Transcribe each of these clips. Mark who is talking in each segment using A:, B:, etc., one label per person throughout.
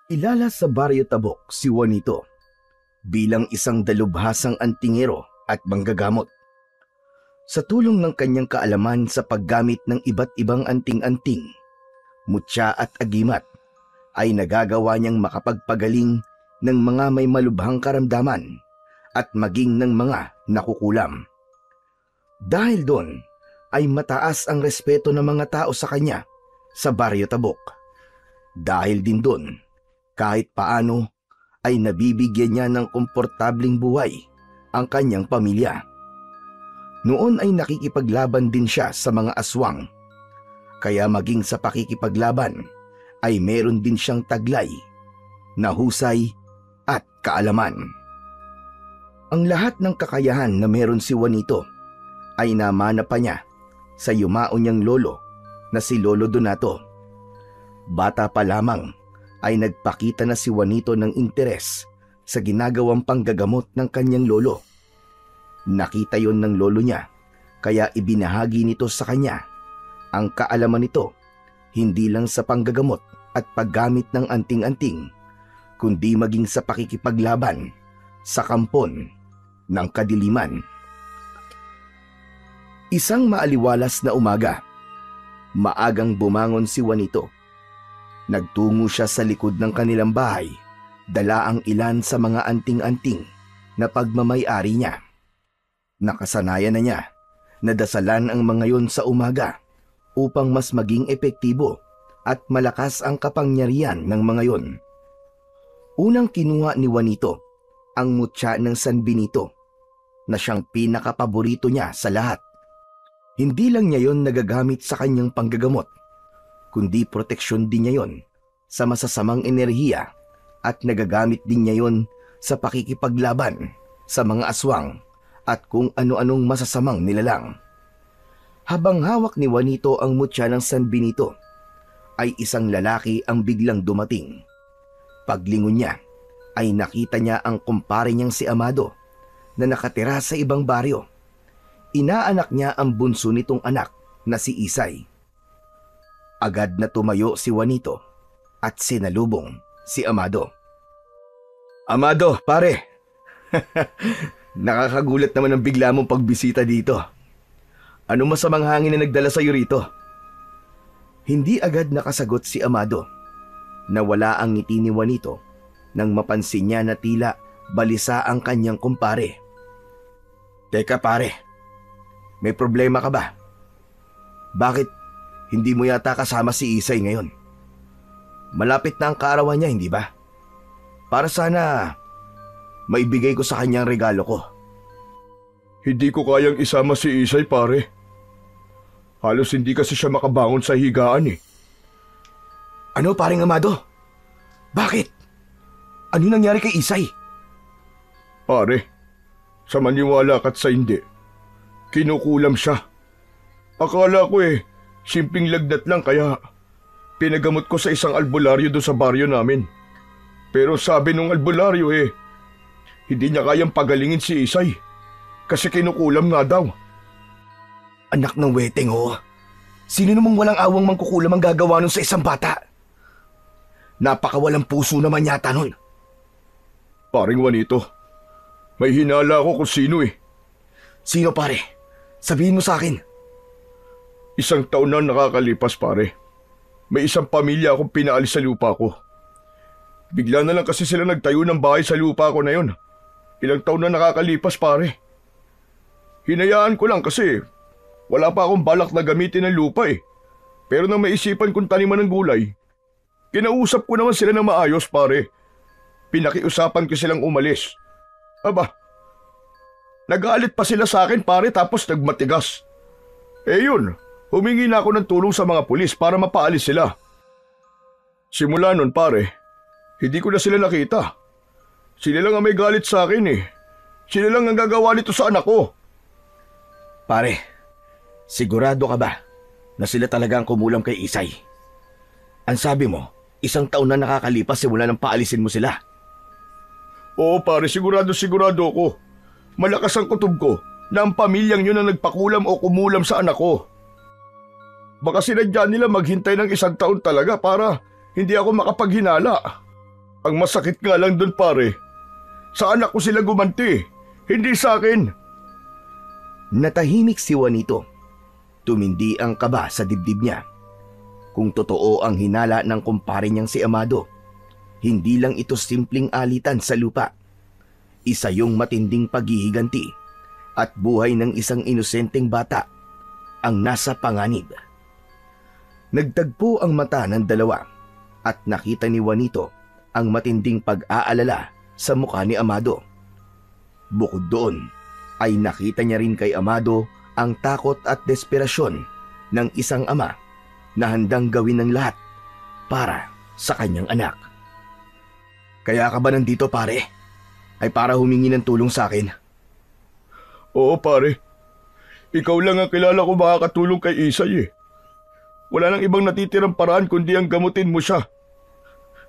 A: Kilala sa Baryo Tabok si Juanito bilang isang dalubhasang antingero at manggagamot. Sa tulong ng kanyang kaalaman sa paggamit ng iba't ibang anting-anting, mutya at agimat, ay nagagawa niyang makapagpagaling ng mga may malubhang karamdaman at maging ng mga nakukulam. Dahil doon ay mataas ang respeto ng mga tao sa kanya sa Baryo Tabok. Dahil din doon, kahit paano ay nabibigyan niya ng komportabling buhay ang kanyang pamilya. Noon ay nakikipaglaban din siya sa mga aswang. Kaya maging sa pakikipaglaban ay meron din siyang taglay na husay at kaalaman. Ang lahat ng kakayahan na meron si Juanito ay namana pa niya sa yumao niyang lolo na si Lolo Donato. Bata pa lamang ay nagpakita na si Juanito ng interes sa ginagawang panggagamot ng kanyang lolo. Nakita yon ng lolo niya, kaya ibinahagi nito sa kanya ang kaalaman nito hindi lang sa panggagamot at paggamit ng anting-anting, kundi maging sa pakikipaglaban sa kampon ng kadiliman. Isang maaliwalas na umaga, maagang bumangon si Juanito. Nagtungo siya sa likod ng kanilang bahay, dala ang ilan sa mga anting-anting na pagmamay-ari niya. Nakasanayan na niya na dasalan ang mga yon sa umaga upang mas maging epektibo at malakas ang kapangyarihan ng mga yon. Unang kinuha ni Juanito ang mutya ng San Benito na siyang pinakapaborito niya sa lahat. Hindi lang niya yon nagagamit sa kanyang panggagamot, kundi proteksyon din niya yon sa masasamang enerhiya at nagagamit din niya yon sa pakikipaglaban sa mga aswang at kung ano-anong masasamang nilalang. Habang hawak ni Juanito ang mutya ng San Benito, ay isang lalaki ang biglang dumating. Paglingon niya, ay nakita niya ang kumpare niyang si Amado na nakatira sa ibang baryo. Inaanak niya ang bunso nitong anak na si Isay. Agad na tumayo si Juanito at sinalubong si Amado. "Amado, pare! Nakakagulat naman ang bigla mong pagbisita dito. Ano masamang hangin na nagdala sa'yo rito?" Hindi agad nakasagot si Amado. Nawala ang ngiti ni Juanito nang mapansin niya na tila balisa ang kanyang kumpare. "Teka pare, may problema ka ba? Bakit hindi mo yata kasama si Isay ngayon? Malapit na ang kaarawan niya, hindi ba? Para sana maibigay ko sa kanya ang regalo ko."
B: "Hindi ko kayang isama si Isay, pare. Halos hindi kasi siya makabangon sa higaan eh."
A: "Ano, paring Amado? Bakit? Ano nangyari kay Isay?"
B: "Pare, sa maniwala ka't sa hindi, kinukulam siya. Akala ko simpleng lagnat lang kaya pinagamot ko sa isang albularyo doon sa baryo namin. Pero sabi nung albularyo hindi niya kayang pagalingin si Isay kasi kinukulam nga daw."
A: Anak ng weteng Sino namang walang awang mangkukulam ang gagawa nun sa isang bata? Napakawalang puso naman yata nun.
B: "Paring Juanito, may hinala ako kung sino
A: Sino pare? Sabihin mo sa akin."
B: "Isang taon na nakakalipas, pare. May isang pamilya akong pinaalis sa lupa ko. Bigla na lang kasi sila nagtayo ng bahay sa lupa ko na yun. Ilang taon na nakakalipas, pare. Hinayaan ko lang kasi wala pa akong balak na gamitin ng lupa Pero nang maisipan kong taniman ng gulay, kinausap ko naman sila ng maayos, pare. Pinakiusapan ko silang umalis. Aba, nagalit pa sila sa akin, pare, tapos nagmatigas. Yun, humingi na ako ng tulong sa mga pulis para mapaalis sila. Simula nun, pare, hindi ko na sila nakita. Sila lang ang may galit sa akin Sila lang ang gagawa nito sa anak ko."
A: "Pare, sigurado ka ba na sila talaga ang kumulam kay Isay? Ang sabi mo, isang taon na nakakalipas simula nang paalisin mo sila."
B: "Oo, pare, sigurado ako. Malakas ang kutob ko na ang pamilyang yun ang nagpakulam o kumulam sa anak ko. Baka sinadya nila maghintay ng isang taon talaga para hindi ako makapaghinala." Ang masakit nga lang doon pare, sa anak ko sila gumanti, hindi sa akin.
A: Natahimik si Juanito. Tumindi ang kaba sa dibdib niya. Kung totoo ang hinala ng kumpare niyang si Amado, hindi lang ito simpleng alitan sa lupa. Isa yung matinding paghihiganti at buhay ng isang inosenteng bata ang nasa panganib. Nagtagpo ang mata ng dalawa at nakita ni Juanito ang matinding pag-aalala sa mukha ni Amado. Bukod doon, ay nakita niya rin kay Amado ang takot at desperasyon ng isang ama na handang gawin ng lahat para sa kanyang anak. Kaya ka ba nandito pare? Ay para humingi ng tulong sa akin?
B: Oo pare, ikaw lang ang kilala ko makakatulong kay Isay eh. Wala nang ibang natitirang paraan kundi ang gamutin mo siya.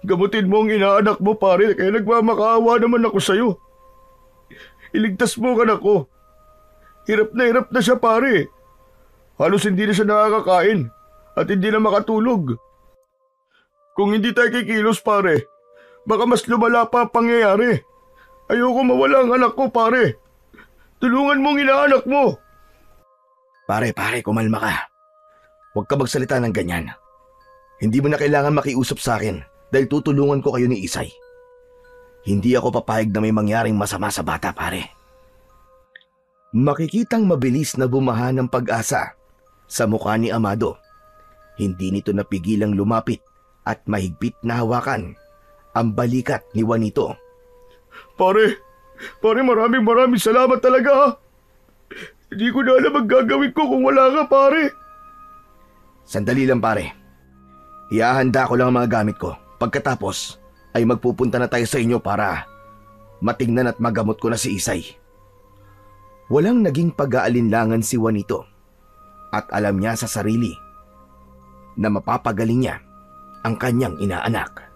B: Gamutin mo ang inaanak mo pare, kaya nagmamakaawa naman ako sa'yo. Iligtas mo ang anak ko. Hirap na siya pare. Halos hindi na siya nakakakain at hindi na makatulog. Kung hindi tayo kikilos pare, baka mas lumala pa ang pangyayari. Ayoko mawala ang anak ko pare. Tulungan mo ang inaanak mo.
A: Pare, kumalma ka. Huwag ka magsalita ng ganyan. Hindi mo na kailangan makiusap sa akin dahil tutulungan ko kayo ni Isay. Hindi ako papayag na may mangyaring masama sa bata, pare. Makikitang mabilis na bumaha ng pag-asa sa mukha ni Amado. Hindi nito napigilang lumapit at mahigpit na hawakan ang balikat ni Juanito.
B: Pare, maraming salamat talaga. Hindi ko na alam ang gagawin ko kung wala ka, pare.
A: Sandali lang, pare. Iahanda ko lang ang mga gamit ko. Pagkatapos ay magpupunta na tayo sa inyo para matingnan at magamot ko na si Isay. Walang naging pag-aalinlangan si Juanito at alam niya sa sarili na mapapagaling niya ang kanyang inaanak.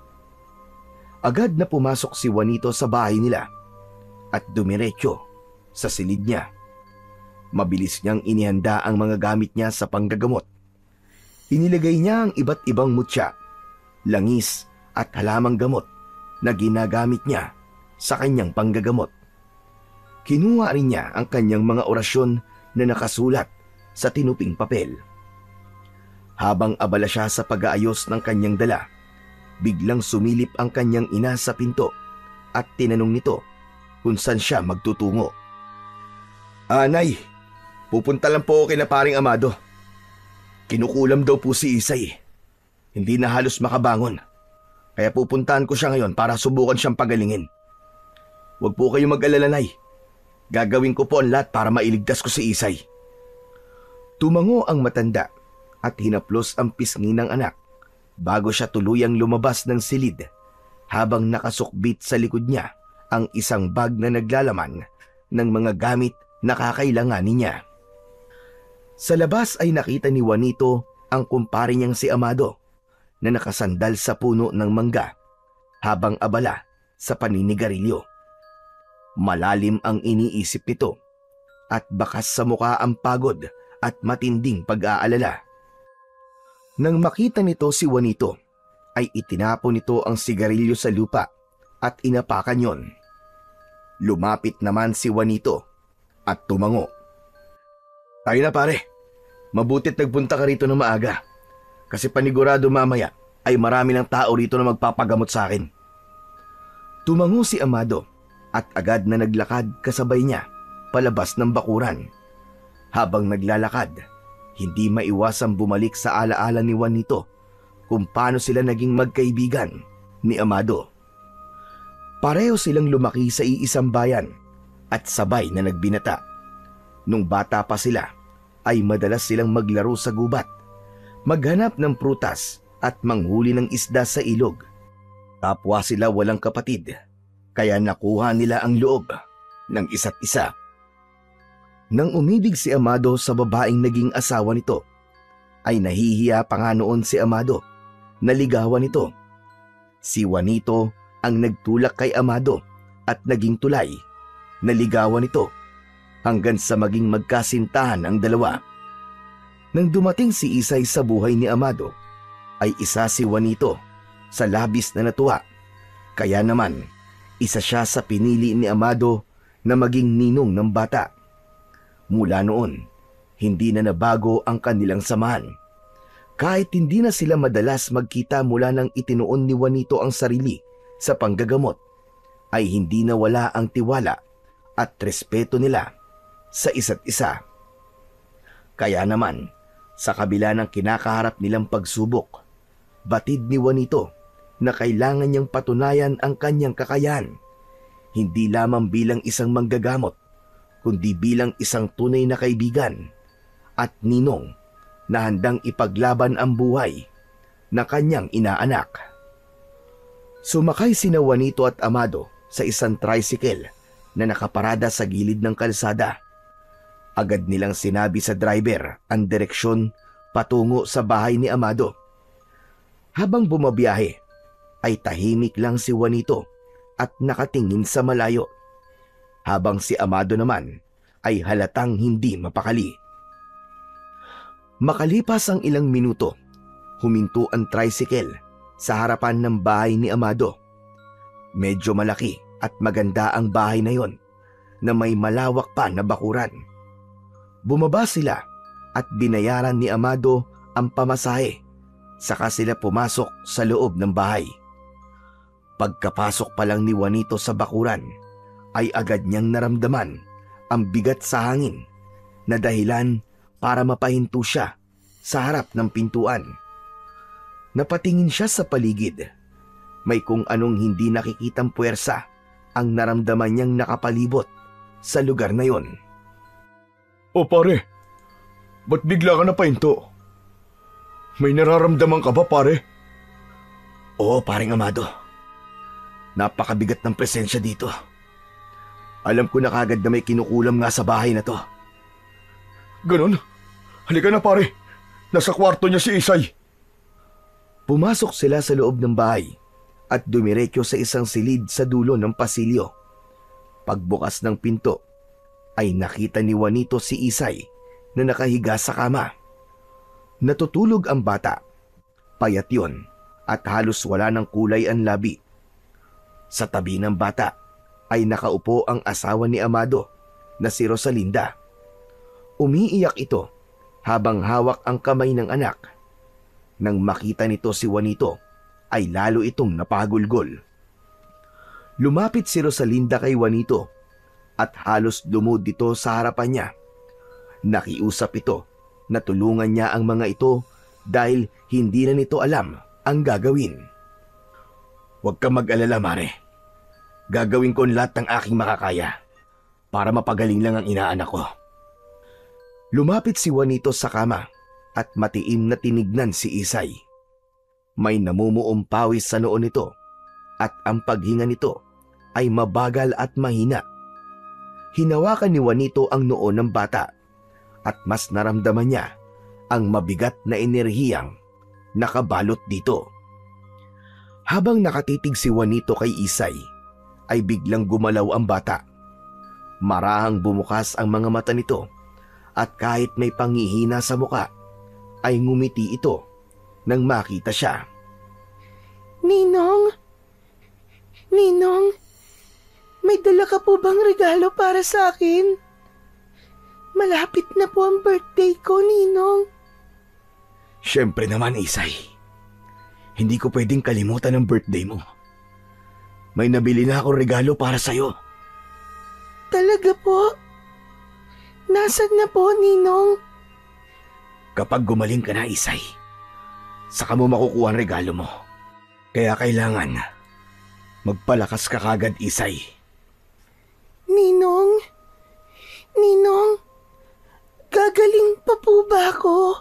A: Agad na pumasok si Juanito sa bahay nila at dumiretso sa silid niya. Mabilis niyang inihanda ang mga gamit niya sa panggagamot. Inilagay niya ang iba't ibang mutya, langis at halamang gamot na ginagamit niya sa kanyang panggagamot. Kinuha rin niya ang kanyang mga orasyon na nakasulat sa tinuping papel. Habang abala siya sa pag-aayos ng kanyang dala, biglang sumilip ang kanyang ina sa pinto at tinanong nito kung saan siya magtutungo. Nay, pupunta lang po ako kina paring Amado. Kinukulam daw po si Isay. Hindi na halos makabangon. Kaya pupuntahan ko siya ngayon para subukan siyang pagalingin. Huwag po kayong mag-alala, Nay. Gagawin ko po ang lahat para mailigtas ko si Isay. Tumango ang matanda at hinaplos ang pisngi ng anak bago siya tuluyang lumabas ng silid habang nakasukbit sa likod niya ang isang bag na naglalaman ng mga gamit na kakailanganin niya. Sa labas ay nakita ni Juanito ang kumpare niyang si Amado na nakasandal sa puno ng mangga habang abala sa paninigarilyo. Malalim ang iniisip nito at bakas sa mukha ang pagod at matinding pag-aalala. Nang makita nito si Juanito, ay itinapon nito ang sigarilyo sa lupa at inapakan yon. Lumapit naman si Juanito at tumango. Tayo na pare, mabutit nagpunta ka rito ng maaga kasi panigurado mamaya ay marami ng tao rito na magpapagamot sa akin. Tumango si Amado at agad na naglakad kasabay niya palabas ng bakuran. Habang naglalakad, hindi maiwasang bumalik sa alaala ni Juanito kung paano sila naging magkaibigan ni Amado. Pareho silang lumaki sa iisang bayan at sabay na nagbinata. Nung bata pa sila, ay madalas silang maglaro sa gubat, maghanap ng prutas at manghuli ng isda sa ilog. Kapwa sila walang kapatid, kaya nakuha nila ang loob ng isa't isa. Nang umibig si Amado sa babaeng naging asawa nito, ay nahihiya pa nga noon si Amado na ligawan nito. Si Juanito ang nagtulak kay Amado at naging tulay na ligawan nito hanggang sa maging magkasintahan ang dalawa. Nang dumating si Isay sa buhay ni Amado, ay isa si Juanito sa labis na natuwa Kaya naman, isa siya sa pinili ni Amado na maging ninong ng bata. Mula noon, hindi na nabago ang kanilang samahan. Kahit hindi na sila madalas magkita mula nang itinuon ni Juanito ang sarili sa panggagamot, ay hindi na wala ang tiwala at respeto nila sa isa't isa. Kaya naman, sa kabila ng kinakaharap nilang pagsubok, batid ni Juanito na kailangan niyang patunayan ang kanyang kakayahan, hindi lamang bilang isang manggagamot, kundi bilang isang tunay na kaibigan at ninong na handang ipaglaban ang buhay na kanyang inaanak. Sumakay sina Juanito at Amado sa isang tricycle na nakaparada sa gilid ng kalsada. Agad nilang sinabi sa driver ang direksyon patungo sa bahay ni Amado. Habang bumabiyahe, ay tahimik lang si Juanito at nakatingin sa malayo, habang si Amado naman ay halatang hindi mapakali. Makalipas ang ilang minuto, huminto ang tricycle sa harapan ng bahay ni Amado. Medyo malaki at maganda ang bahay na yon na may malawak pa na bakuran. Bumaba sila at binayaran ni Amado ang pamasahe, saka sila pumasok sa loob ng bahay. Pagkapasok pa lang ni Juanito sa bakuran, ay agad niyang naramdaman ang bigat sa hangin na dahilan para mapahinto siya sa harap ng pintuan. Napatingin siya sa paligid. May kung anong hindi nakikitang puwersa ang naramdaman niyang nakapalibot sa lugar na yon.
B: O pare, ba't bigla ka napahinto? May nararamdaman ka ba, pare?
A: Oo, paring Amado. Napakabigat ng presensya dito. Alam ko na kagad na may kinukulam nga sa bahay na to.
B: Ganon? Halika na, pare. Nasa kwarto niya si Isay.
A: Pumasok sila sa loob ng bahay at dumiretso sa isang silid sa dulo ng pasilyo. Pagbukas ng pinto, ay nakita ni Juanito si Isay na nakahiga sa kama. Natutulog ang bata. Payat yon at halos wala ng kulay ang labi. Sa tabi ng bata ay nakaupo ang asawa ni Amado na si Rosalinda. Umiiyak ito habang hawak ang kamay ng anak. Nang makita nito si Juanito ay lalo itong napagulgol. Lumapit si Rosalinda kay Juanito at halos lumod dito sa harapan niya. Nakiusap ito na tulungan niya ang mga ito dahil hindi na nito alam ang gagawin. Huwag kang mag-alala, Mare. Gagawin ko lahat ng aking makakaya para mapagaling lang ang inaanak ko. Lumapit si Juanito sa kama at matiim na tinignan si Isay. May namumuong pawis sa noo nito at ang paghinga nito ay mabagal at mahina. Hinawakan ni Juanito ang noo ng bata at mas naramdaman niya ang mabigat na enerhiyang nakabalot dito. Habang nakatitig si Juanito kay Isay, ay biglang gumalaw ang bata. Marahang bumukas ang mga mata nito at kahit may panghihina sa muka, ay ngumiti ito nang makita siya.
C: Ninong! Ninong! May dala ka po bang regalo para sa akin? Malapit na po ang birthday ko, Ninong.
A: Siyempre naman, Isay. Hindi ko pwedeng kalimutan ang birthday mo. May nabili na akong regalo para sa'yo.
C: Talaga po? Nasaan na po, Ninong?
A: Kapag gumaling ka na, Isay, saka mo makukuha ang regalo mo. Kaya kailangan magpalakas ka kagad, Isay.
C: Ninong? Ninong? Gagaling pa po ba ako?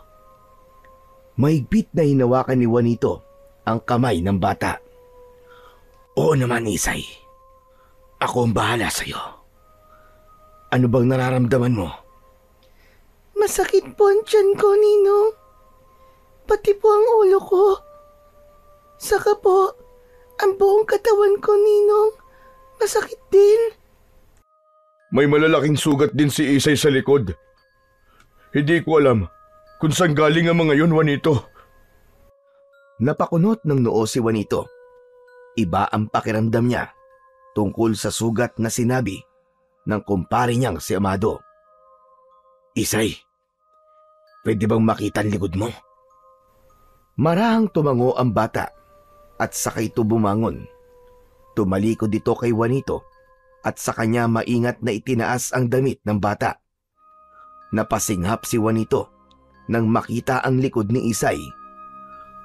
A: Mahigpit na hinawakan ni Juanito ang kamay ng bata. Oo naman, Isay. Ako ang bahala sa'yo. Ano bang nararamdaman mo?
C: Masakit po ang tiyan ko, Ninong. Pati po ang ulo ko. Saka po, ang buong katawan ko, Ninong. Masakit din.
B: May malalaking sugat din si Isay sa likod. Hindi ko alam kung saan galing ang mga yun, Juanito.
A: Napakunot ng noo si Juanito. iba ang pakiramdam niya tungkol sa sugat na sinabi ng kumpare niyang si Amado. "Isay, pwede bang makita ang likod mo?" Marahang tumango ang bata at saka ito bumangon. Tumalikod dito kay Juanito at sa kanya maingat na itinaas ang damit ng bata. Napasinghap si Juanito nang makita ang likod ni Isay.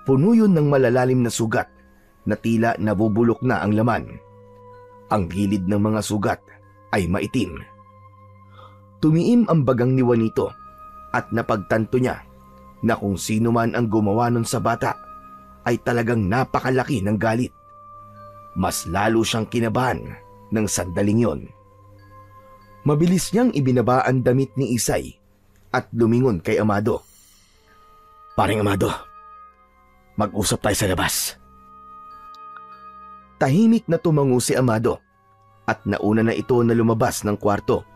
A: Puno yun ng malalalim na sugat na tila nabubulok na ang laman. Ang gilid ng mga sugat ay maitim. Tumiim ang bagang ni Juanito at napagtanto niya na kung sino man ang gumawa nun sa bata ay talagang napakalaki ng galit. Mas lalo siyang kinabahan ng sandaling yon. Mabilis niyang ibinaba ang damit ni Isay at lumingon kay Amado. "Paring Amado, mag-usap tayo sa labas." Tahimik na tumango si Amado at nauna na ito na lumabas ng kwarto.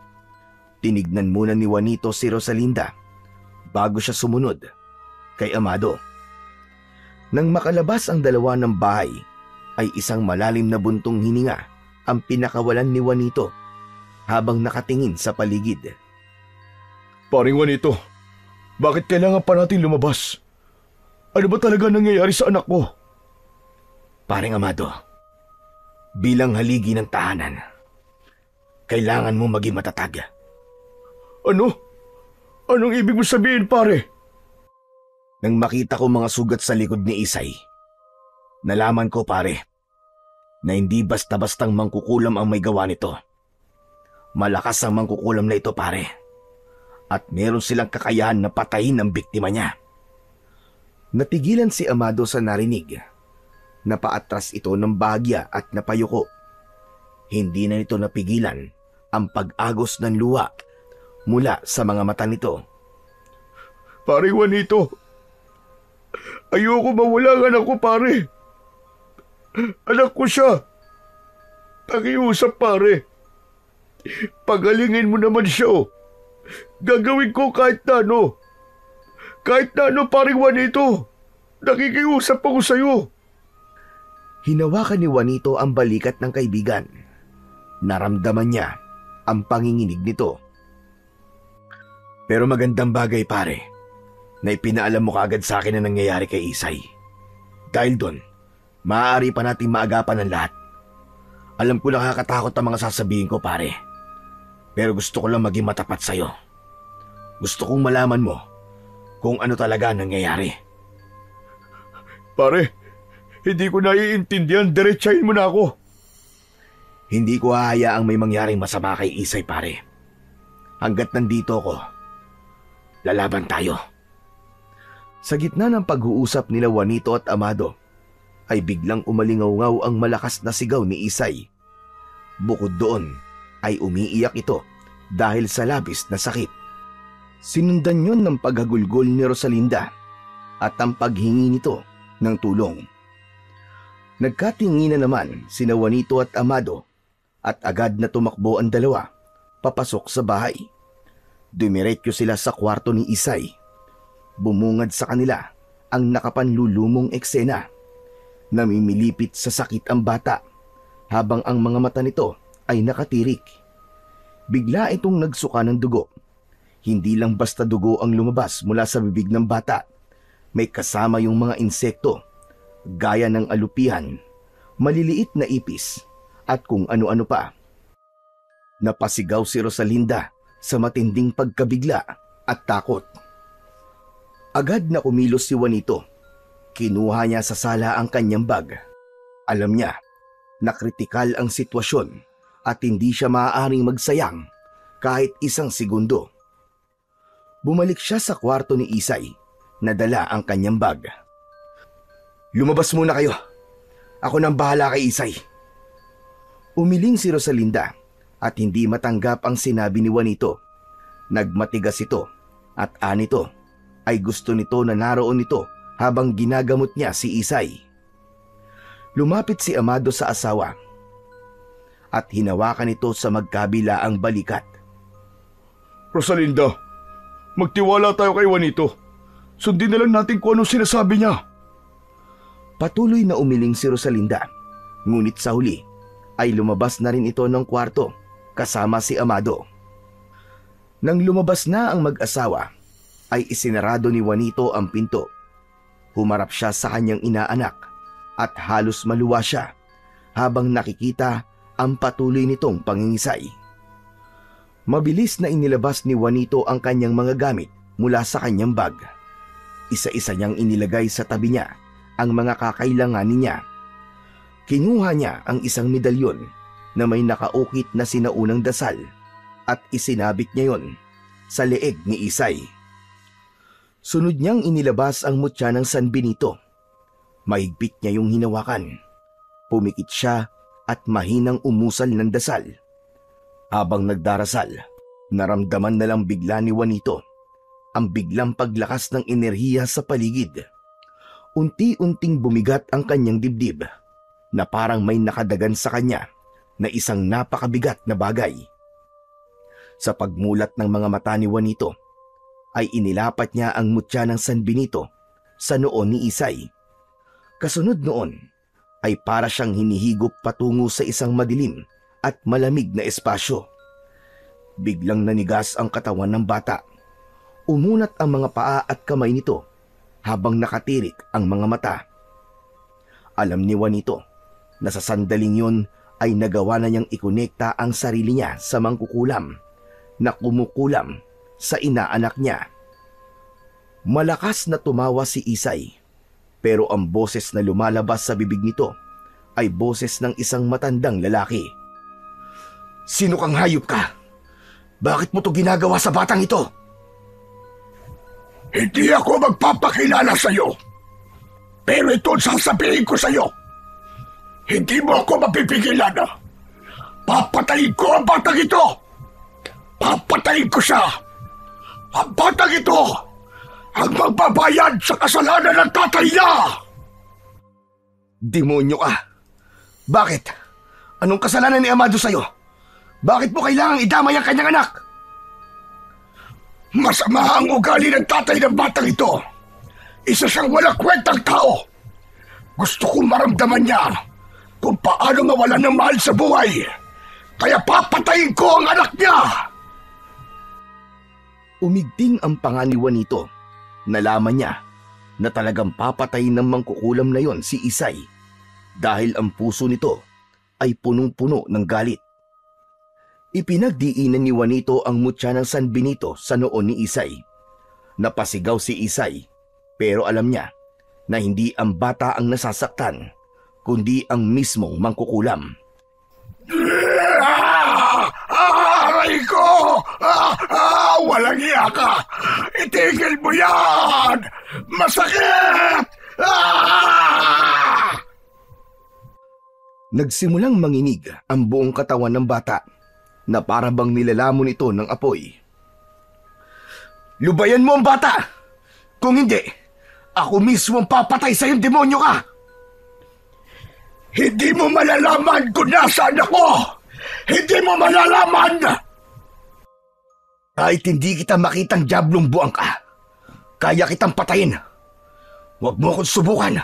A: Tinignan muna ni Juanito si Rosalinda bago siya sumunod kay Amado. Nang makalabas ang dalawa ng bahay, ay isang malalim na buntong hininga ang pinakawalan ni Juanito habang nakatingin sa paligid.
B: Paring Juanito, bakit kailangan pa natin lumabas? Ano ba talaga nangyayari sa anak ko?
A: Paring Amado, bilang haligi ng tahanan, kailangan mo maging matatag.
B: Ano? Anong ibig mo sabihin, pare?
A: Nang makita ko mga sugat sa likod ni Isay, nalaman ko, pare, na hindi basta-bastang mangkukulam ang may gawa nito. Malakas ang mangkukulam na ito, pare, at meron silang kakayahan na patayin ang biktima niya. Natigilan si Amado sa narinig. Napaatras ito ng bahagya at napayuko. Hindi na nito napigilan ang pag-agos ng luha mula sa mga mata nito.
B: Pare Juanito, ayoko mawala ang anak ko, pare. Anak ko siya. Pakiusap, pare. Pagalingin mo naman siya. Gagawin ko kahit na ano. Kahit na ano, pare Juanito. Nakikiusap ako sa'yo.
A: Hinawakan ni Juanito ang balikat ng kaibigan. Naramdaman niya ang panginginig nito. Pero magandang bagay, pare, na ipinaalam mo kaagad sa akin na nangyayari kay Isay. Dahil doon, maaari pa nating maagapan ang lahat. Alam ko nakakatakot ang mga sasabihin ko, pare. Pero gusto ko lang maging matapat sa'yo. Gusto kong malaman mo kung ano talaga nangyayari.
B: Pare, hindi ko naiintindihan. Diretsahin mo na ako.
A: Hindi ko hahayaang may mangyaring masama kay Isay, pare. Hanggat nandito ko, lalaban tayo. Sa gitna ng pag-uusap nila Juanito at Amado, ay biglang umalingaw-ngaw ang malakas na sigaw ni Isay. Bukod doon, ay umiiyak ito dahil sa labis na sakit. Sinundan yon ng paghagulgol ni Rosalinda at ang paghingi nito ng tulong. Nagkatinginan naman sina Juanito at Amado at agad na tumakbo ang dalawa papasok sa bahay. Dumiretso sila sa kwarto ni Isay. Bumungad sa kanila ang nakapanlulumong eksena. Namimilipit sa sakit ang bata habang ang mga mata nito ay nakatirik. Bigla itong nagsuka ng dugo. Hindi lang basta dugo ang lumabas mula sa bibig ng bata. May kasama yung mga insekto, gaya ng alupihan, maliliit na ipis, at kung ano-ano pa. Napasigaw si Rosalinda sa matinding pagkabigla at takot. Agad na kumilos si Juanito. Kinuha niya sa sala ang kanyang bag. Alam niya na kritikal ang sitwasyon at hindi siya maaaring magsayang kahit isang segundo. Bumalik siya sa kwarto ni Isay na dala ang kanyang bag. Lumabas muna kayo. Ako nang bahala kay Isay. Umiling si Rosalinda at hindi matanggap ang sinabi ni Juanito. Nagmatigas ito at anito ay gusto nito na naroon ito habang ginagamot niya si Isay. Lumapit si Amado sa asawa at hinawakan ito sa magkabila ang balikat.
B: Rosalinda, magtiwala tayo kay Juanito. Sundin na lang natin kung anong sinasabi niya.
A: Patuloy na umiling si Rosalinda Ngunit sa huli ay lumabas na rin ito ng kwarto kasama si Amado. Nang lumabas na ang mag-asawa, ay isinarado ni Juanito ang pinto. Humarap siya sa kanyang inaanak at halos maluwa siya habang nakikita ang patuloy nitong pangingisay. Mabilis na inilabas ni Juanito ang kanyang mga gamit mula sa kanyang bag. Isa-isa niyang inilagay sa tabi niya ang mga kakailanganin niya. Kinuha niya ang isang medalyon na may nakaukit na sinaunang dasal at isinabit niya yon sa leeg ni Isay. Sunod niyang inilabas ang mutya ng San Benito. Mahigpit niya yung hinawakan. Pumikit siya at mahinang umusal ng dasal. Habang nagdarasal, naramdaman na lang bigla ni Juanito ang biglang paglakas ng enerhiya sa paligid. Unti-unting bumigat ang kanyang dibdib na parang may nakadagan sa kanya na isang napakabigat na bagay. Sa pagmulat ng mga mata ni Juanito, ay inilapat niya ang mutya ng San Benito sa noo ni Isay. Kasunod noon ay para siyang hinihigop patungo sa isang madilim at malamig na espasyo. Biglang nanigas ang katawan ng bata. Umunat ang mga paa at kamay nito habang nakatirik ang mga mata. Alam ni Juanito na sa sandaling yun ay nagawa na niyang ikonekta ang sarili niya sa mangkukulam na kumukulam sa inaanak niya. Malakas na tumawa si Isay, pero ang boses na lumalabas sa bibig nito ay boses ng isang matandang lalaki. "Sino kang hayop ka? Bakit mo to ginagawa sa batang ito?"
B: Hindi ako magpapakilala sa'yo. Pero ito ang sasabihin ko sa'yo. Hindi mo ako mapipigilan. Papatayin ko ang batang ito. Papatayin ko siya. Ang batang ito ang magbabayad sa kasalanan ng tatay niya.
A: Demonyo ka! Bakit? Anong kasalanan ni Amado sa'yo? Bakit mo kailangang idamay ang kanyang anak?
B: Masama ang ugali ng tatay ng batang ito. Isa siyang walang kwentang tao. Gusto kong maramdaman niya kung paano mawalan ng mahal sa buhay. Kaya papatayin ko ang anak niya.
A: Umigting ang panga ni Juanito. Nalaman niya na talagang papatayin ng mangkukulam na yon si Isay dahil ang puso nito ay punong-puno ng galit. Ipinagdiinan ni Juanito ang mutya ng San Benito sa noo ni Isay. Napasigaw si Isay, pero alam niya na hindi ang bata ang nasasaktan, kundi ang mismong mangkukulam.
B: Aray ko! Walang iya ka! Itigil mo yan! Masakit!
A: Nagsimulang manginig ang buong katawan ng bata na para bang nilalamon ito ng apoy. "Lubayan mo ang bata! Kung hindi, ako mismo ang papatay sa iyong demonyo ka!"
B: Hindi mo malalaman kung nasaan ako! Hindi mo malalaman!
A: Kahit hindi kita makitang diablong buang ka, kaya kitang patayin. Huwag mo akong subukan.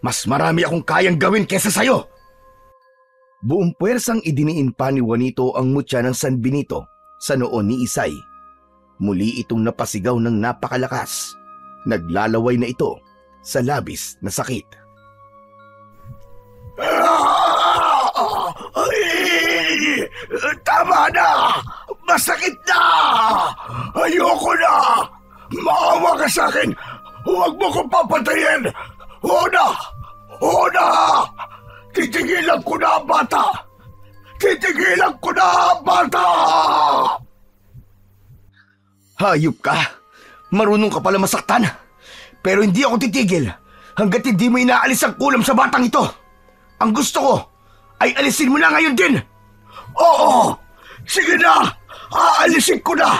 A: Mas marami akong kayang gawin kesa sa'yo. Buong puwersang idiniin pa ni Juanito ang mutya ng San Benito sa noo ni Isay. Muli itong napasigaw ng napakalakas. Naglalaway na ito sa labis na sakit.
B: Tama na! Masakit na! Ayoko na! Maawa ka sa akin! Huwag mo kong papatayin! Una! Titigilan ko na ang bata! Titigilan ko na ang bata!
A: Hayop ka! Marunong ka pala masaktan! Pero hindi ako titigil hanggat hindi mo inaalis ang kulam sa batang ito! Ang gusto ko ay alisin mo na ngayon din!
B: Oo! Sige na! Aalisin ko na!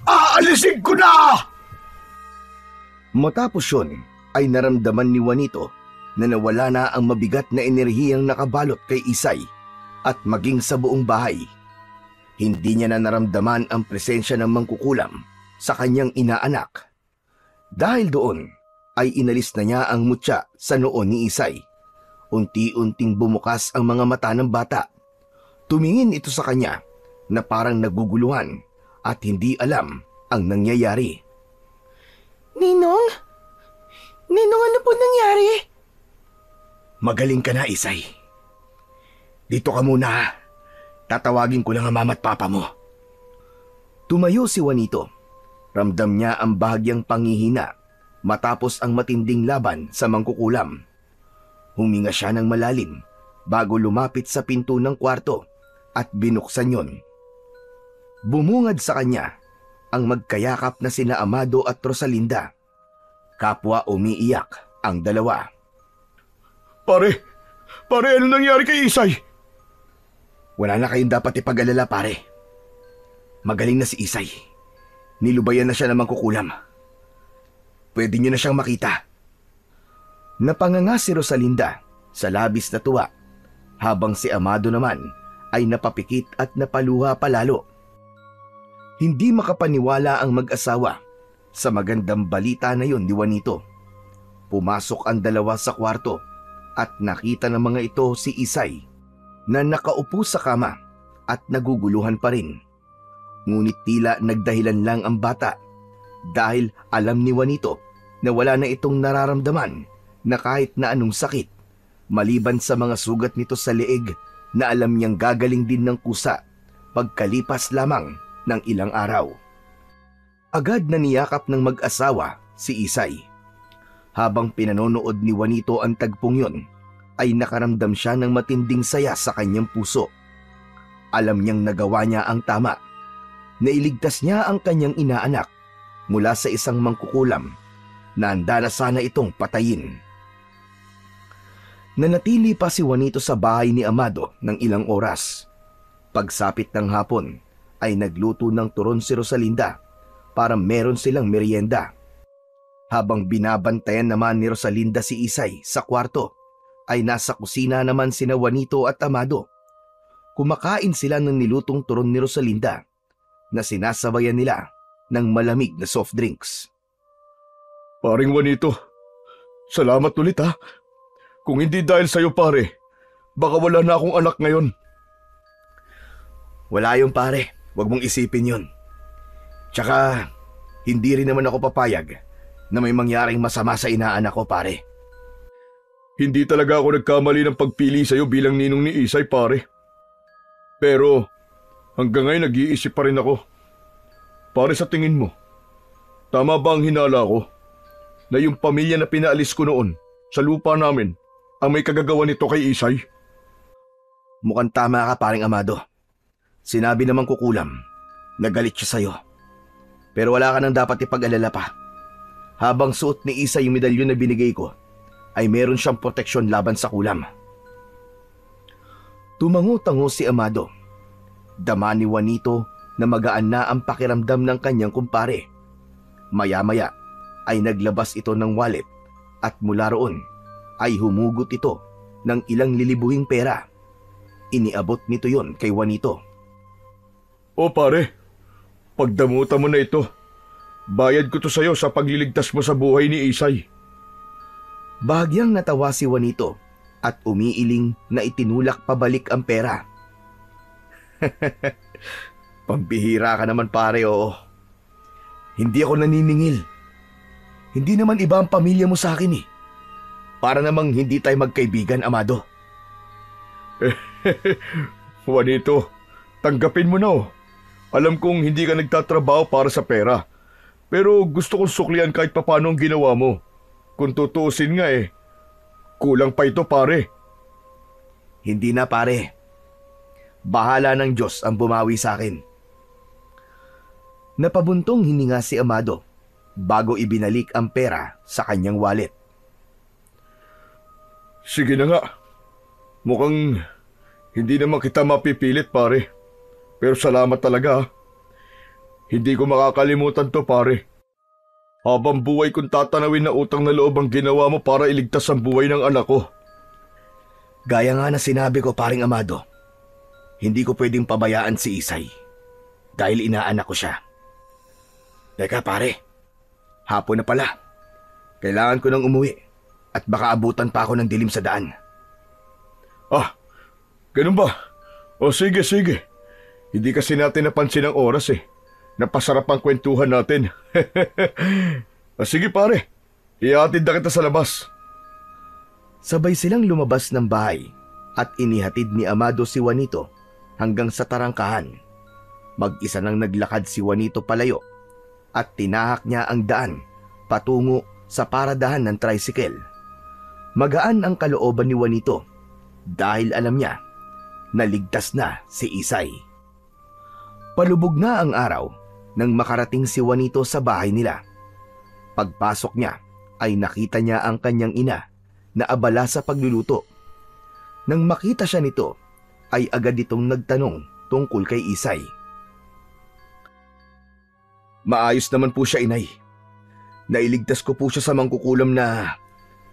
B: Aalisin ko na!
A: Matapos yun ay naramdaman ni Juanito na nawala na ang mabigat na enerhiyang nakabalot kay Isay at maging sa buong bahay. Hindi niya na naramdaman ang presensya ng mangkukulam sa kanyang inaanak. Dahil doon ay inalis na niya ang mutya sa noo ni Isay. Unti-unting bumukas ang mga mata ng bata. Tumingin ito sa kanya na parang naguguluhan at hindi alam ang nangyayari.
C: Ninong? Ninong, ano po nangyari?
A: Magaling ka na, Isay. Dito ka muna. Tatawagin ko lang ang mama at papa mo. Tumayo si Juanito. Ramdam niya ang bahagyang panghihina matapos ang matinding laban sa mangkukulam. Huminga siya ng malalim bago lumapit sa pinto ng kwarto at binuksan yon. Bumungad sa kanya ang magkayakap na sina Amado at Rosalinda. Kapwa umiiyak ang dalawa.
B: Pare, ano nangyari kay Isay?
A: Wala na kayong dapat ipag-alala, pare. Magaling na si Isay. Nilubayan na siya ng mangkukulam. Pwede niyo na siyang makita. Napanganga si Rosalinda sa labis na tuwa, habang si Amado naman ay napapikit at napaluha palalo. Hindi makapaniwala ang mag-asawa sa magandang balita na yon ni Juanito. Pumasok ang dalawa sa kwarto at nakita ng mga ito si Isay na nakaupo sa kama at naguguluhan pa rin. Ngunit tila nagdahilan lang ang bata dahil alam ni Juanito na wala na itong nararamdaman na kahit na anong sakit, maliban sa mga sugat nito sa leeg na alam niyang gagaling din ng kusa pagkalipas lamang ng ilang araw. Agad na niyakap ng mag-asawa si Isay. Habang pinanonood ni Juanito ang tagpong yon, ay nakaramdam siya ng matinding saya sa kanyang puso. Alam niyang nagawa niya ang tama. Nailigtas niya ang kanyang inaanak mula sa isang mangkukulam na handa na sana itong patayin. Nanatili pa si Juanito sa bahay ni Amado ng ilang oras. Pagsapit ng hapon ay nagluto ng turon si Rosalinda para meron silang merienda. Habang binabantayan naman ni Rosalinda si Isay sa kwarto, ay nasa kusina naman sina Juanito at Amado. Kumakain sila ng nilutong turon ni Rosalinda na sinasabayan nila ng malamig na soft drinks.
B: Paring Juanito, salamat ulit ha. Kung hindi dahil sa'yo pare, baka wala na akong anak ngayon.
A: Wala yung pare, wag mong isipin yun. Tsaka, hindi rin naman ako papayag na may mangyaring masama sa inaanak ko, pare.
B: Hindi talaga ako nagkamali ng pagpili sa'yo bilang ninong ni Isay, pare. Pero, hanggang ngayon nag-iisip pa rin ako. Pare, sa tingin mo, tama ba ang hinala ko na yung pamilya na pinaalis ko noon sa lupa namin ang may kagagawa nito kay Isay?
A: Mukhang tama ka, paring Amado. Sinabi naman kukulam, nagalit siya sa'yo. Pero wala ka nang dapat ipag-alala pa. Habang suot ni Isay yung medalyon na binigay ko, ay meron siyang proteksyon laban sa kulam. Tumango-tango si Amado. Dama ni Juanito na magaan na ang pakiramdam ng kanyang kumpare. Maya-maya ay naglabas ito ng wallet at mula roon ay humugot ito ng ilang lilibuhing pera. Iniabot nito yon kay Juanito.
B: O pare, pagdamutan mo na ito. Bayad ko to sa'yo sa pagliligtas mo sa buhay ni Isay.
A: Bahagyang natawa si Juanito at umiiling na itinulak pabalik ang pera. Pambihira ka naman pare, oo. Hindi ako naniningil. Hindi naman iba ang pamilya mo sa akin eh. Para namang hindi tayo magkaibigan, Amado.
B: Juanito, tanggapin mo na oh. Alam kong hindi ka nagtatrabaho para sa pera. Pero gusto kong suklian kahit papano ang ginawa mo. Kung tutuusin nga kulang pa ito pare.
A: Hindi na pare. Bahala ng Diyos ang bumawi sa akin. Napabuntong hininga si Amado bago ibinalik ang pera sa kanyang wallet.
B: Sige na nga. Mukhang hindi naman kita mapipilit pare. Pero salamat talaga. Hindi ko makakalimutan to pare. Habang buhay kong tatanawin na utang na loob ang ginawa mo para iligtas ang buhay ng anak ko.
A: Gaya nga na sinabi ko, paring Amado, hindi ko pwedeng pabayaan si Isay dahil inaanak ko siya. Teka pare, hapon na pala. Kailangan ko nang umuwi at baka abutan pa ako ng dilim sa daan.
B: Ah, ganun ba? O sige, sige. Hindi kasi natin napansin ang oras eh. Napasarap ang kwentuhan natin. Sige pare, ihatid na kita sa labas.
A: Sabay silang lumabas ng bahay at inihatid ni Amado si Juanito hanggang sa tarangkahan. Mag-isa nang naglakad si Juanito palayo at tinahak niya ang daan patungo sa paradahan ng tricycle. Magaan ang kalooban ni Juanito dahil alam niya na ligtas na si Isay. Palubog na ang araw nang makarating si Juanito sa bahay nila. Pagpasok niya ay nakita niya ang kanyang ina na abala sa pagluluto. Nang makita siya nito, ay agad itong nagtanong tungkol kay Isay. Maayos naman po siya, inay. Nailigtas ko po siya sa mangkukulam na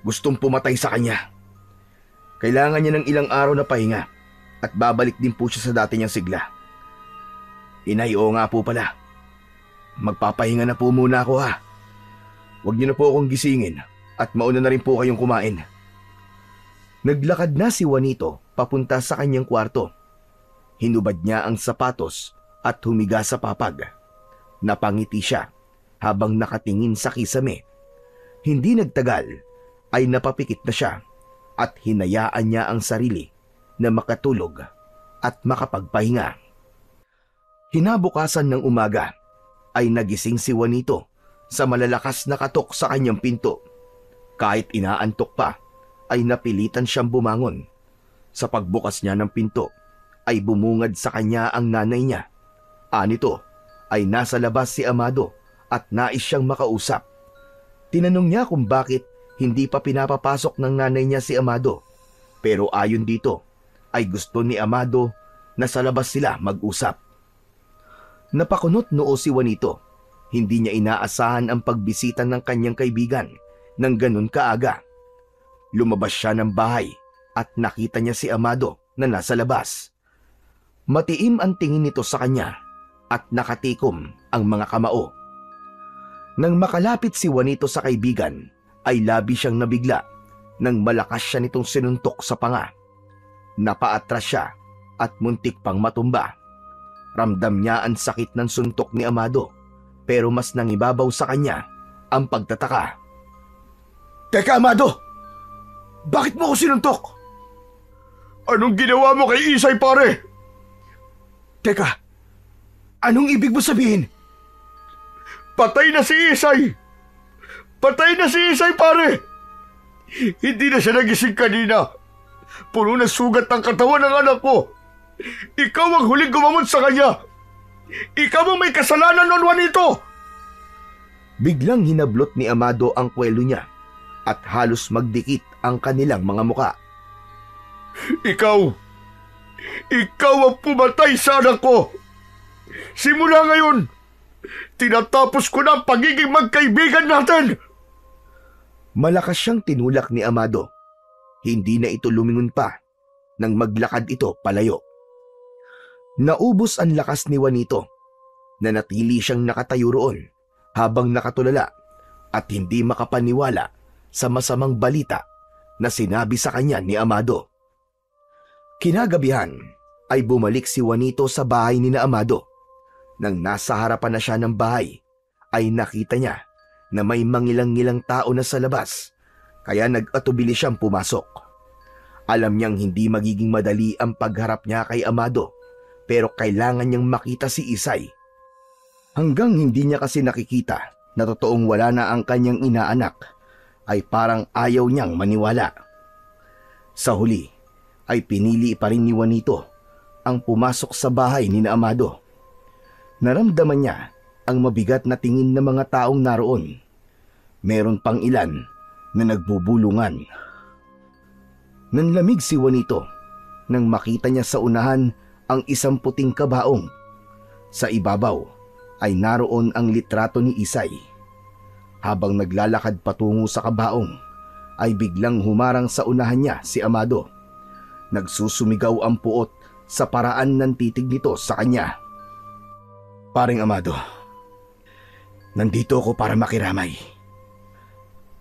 A: gustong pumatay sa kanya. Kailangan niya ng ilang araw na pahinga at babalik din po siya sa dati niyang sigla. Inay, oo nga po pala. Magpapahinga na po muna ako ha. Huwag niyo na po akong gisingin at mauna na rin po kayong kumain. Naglakad na si Juanito papunta sa kanyang kwarto. Hinubad niya ang sapatos at humiga sa papag. Napangiti siya habang nakatingin sa kisame. Hindi nagtagal ay napapikit na siya at hinayaan niya ang sarili na makatulog at makapagpahinga. Hinabukasan ng umaga ay nagising si Juanito sa malalakas na katok sa kanyang pinto. Kahit inaantok pa, ay napilitan siyang bumangon. Sa pagbukas niya ng pinto, ay bumungad sa kanya ang nanay niya. Anito ay nasa labas si Amado at nais siyang makausap. Tinanong niya kung bakit hindi pa pinapapasok ng nanay niya si Amado. Pero ayon dito, ay gusto ni Amado na sa labas sila mag-usap. Napakunot noo si Juanito. Hindi niya inaasahan ang pagbisita ng kanyang kaibigan ng ganun kaaga. Lumabas siya ng bahay at nakita niya si Amado na nasa labas. Matiim ang tingin nito sa kanya at nakatikom ang mga kamao. Nang makalapit si Juanito sa kaibigan, ay labi siyang nabigla nang malakas siya nitong sinuntok sa panga. Napaatras siya at muntik pang matumba. Ramdam niya ang sakit ng suntok ni Amado, pero mas nangibabaw sa kanya ang pagtataka. Teka, Amado! Bakit mo ako sinuntok?
B: Anong ginawa mo kay Isay, pare?
A: Teka, anong ibig mo sabihin?
B: Patay na si Isay! Patay na si Isay, pare! Hindi na siya nagising kanina. Puno na sugat ang katawan ng anak ko. Ikaw ang huling gumamot sa kanya. Ikaw ang may kasalanan noon, Juanito! Biglang hinablot ni Amado ang kwelo niya at halos magdikit ang kanilang mga muka. Ikaw ang pumatay sa anak ko. Simula ngayon, tinatapos ko na ang pagiging magkaibigan natin. Malakas siyang tinulak ni Amado. Hindi na ito lumingon pa nang maglakad ito palayo. Naubos ang lakas ni Juanito. Nanatili siyang nakatayo roon habang nakatulala at hindi makapaniwala sa masamang balita na sinabi sa kanya ni Amado. Kinagabihan ay bumalik si Juanito sa bahay ni na Amado. Nang nasa harapan na siya ng bahay, ay nakita niya na may mangilang-ngilang tao na sa labas, kaya nag-atubili siyang pumasok. Alam niyang hindi magiging madali ang pagharap niya kay Amado, pero kailangan niyang makita si Isay. Hanggang hindi niya kasi nakikita na totoong wala na ang kanyang inaanak, ay parang ayaw niyang maniwala. Sa huli, ay pinili pa rin ni Juanito ang pumasok sa bahay ni na Amado. Naramdaman niya ang mabigat na tingin ng mga taong naroon. Meron pang ilan na nagbubulungan. Nanlamig si Juanito nang makita niya sa unahan ang isang puting kabaong. Sa ibabaw ay naroon ang litrato ni Isay. Habang naglalakad patungo sa kabaong, ay biglang humarang sa unahan niya si Amado. Nagsusumigaw ang puot sa paraan ng titig nito sa kanya. Paring Amado, nandito ako para makiramay.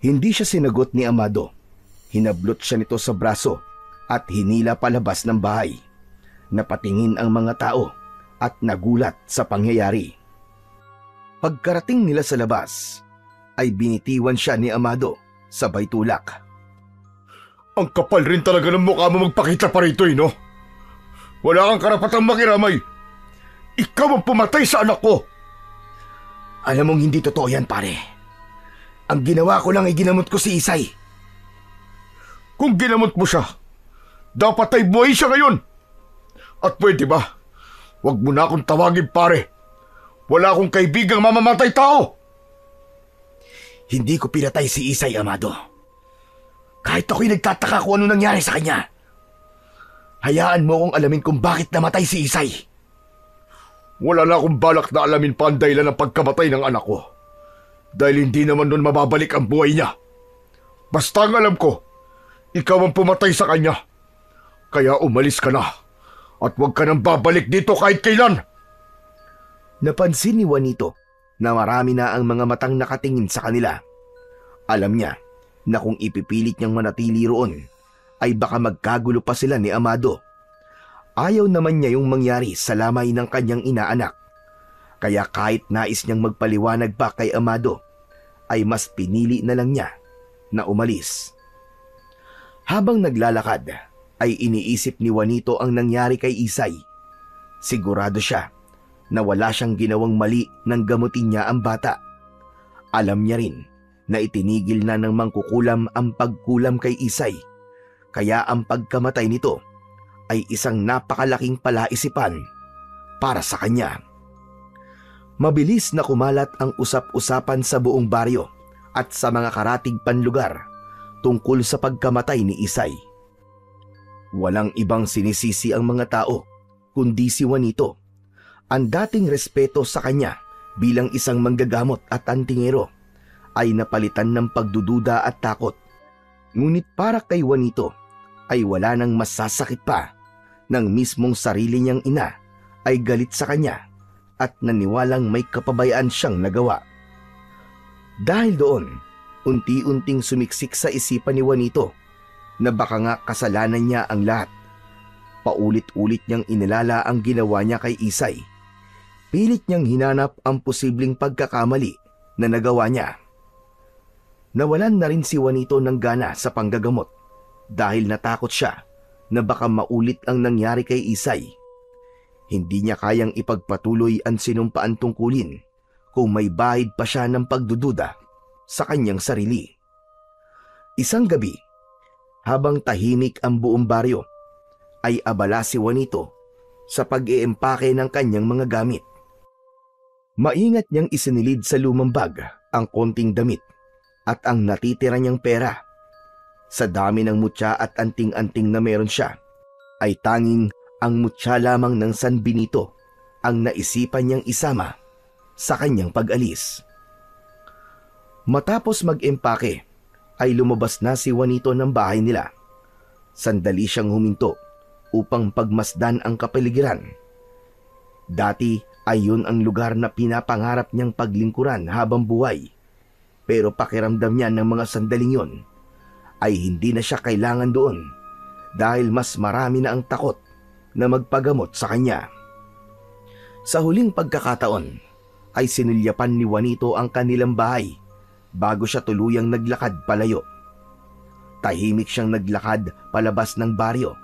B: Hindi siya sinagot ni Amado. Hinablot siya nito sa braso
A: at hinila palabas ng bahay. Napatingin ang mga tao at nagulat sa pangyayari. Pagkarating nila sa labas, ay binitiwan siya ni Amado sabay tulak.
B: Ang kapal rin talaga ng mukha mo magpakita pa rito, no? Wala kang karapatang makiramay. Ikaw ang pumatay sa anak ko.
A: Alam mong hindi totoo yan, pare. Ang ginawa ko lang ay ginamot ko si Isay.
B: Kung ginamot mo siya, dapat ay buhay siya ngayon. At pwede ba, wag mo na akong tawagin, pare. Wala akong kaibigang mamamatay tao.
A: Hindi ko pinatay si Isay, Amado. Kahit ako'y nagtataka kung ano nangyari sa kanya. Hayaan mo kong alamin kung bakit namatay si Isay.
B: Wala na akong balak na alamin pa ang dahilan ng pagkamatay ng anak ko. Dahil hindi naman nun mababalik ang buhay niya. Basta ang alam ko, ikaw ang pumatay sa kanya. Kaya umalis ka na. At huwag ka nang babalik dito kahit kailan.
A: Napansin ni Juanito na marami na ang mga matang nakatingin sa kanila. Alam niya na kung ipipilit niyang manatili roon, ay baka magkagulo pa sila ni Amado. Ayaw naman niya yung mangyari sa lamay ng kanyang inaanak. Kaya kahit nais niyang magpaliwanag pa kay Amado, ay mas pinili na lang niya na umalis. Habang naglalakad, ay iniisip ni Juanito ang nangyari kay Isay. Sigurado siya na wala siyang ginawang mali nang gamutin niya ang bata. Alam niya rin na itinigil na ng mangkukulam ang pagkulam kay Isay. Kaya ang pagkamatay nito ay isang napakalaking palaisipan para sa kanya. Mabilis na kumalat ang usap-usapan sa buong baryo at sa mga karatig panlugar tungkol sa pagkamatay ni Isay. Walang ibang sinisisi ang mga tao kundi si Juanito. Ang dating respeto sa kanya bilang isang manggagamot at antingero ay napalitan ng pagdududa at takot. Ngunit para kay Juanito ay wala nang masasakit pa nang mismong sarili niyang ina ay galit sa kanya at naniwalang may kapabayaan siyang nagawa. Dahil doon, unti-unting sumiksik sa isipan ni Juanito na baka nga kasalanan niya ang lahat. Paulit-ulit niyang inilala ang ginawa niya kay Isay. Pilit niyang hinanap ang posibleng pagkakamali na nagawa niya. Nawalan na rin si Juanito ng gana sa panggagamot dahil natakot siya na baka maulit ang nangyari kay Isay. Hindi niya kayang ipagpatuloy ang sinumpaan tungkulin kung may bahid pa siya ng pagdududa sa kanyang sarili. Isang gabi, habang tahimik ang buong baryo, ay abala si Juanito sa pag-iempake ng kanyang mga gamit. Maingat niyang isinilid sa lumang bag ang konting damit at ang natitira niyang pera. Sa dami ng mutya at anting-anting na meron siya, ay tanging ang mutya lamang ng San Benito ang naisipan niyang isama sa kanyang pag-alis. Matapos mag-empake, ay lumabas na si Juanito ng bahay nila. Sandali siyang huminto upang pagmasdan ang kapaligiran. Dati ay yun ang lugar na pinapangarap niyang paglingkuran habang buhay. Pero pakiramdam niya ng mga sandaling yon ay hindi na siya kailangan doon dahil mas marami na ang takot na magpagamot sa kanya. Sa huling pagkakataon ay sinilyapan ni Juanito ang kanilang bahay bago siya tuluyang naglakad palayo. Tahimik siyang naglakad palabas ng baryo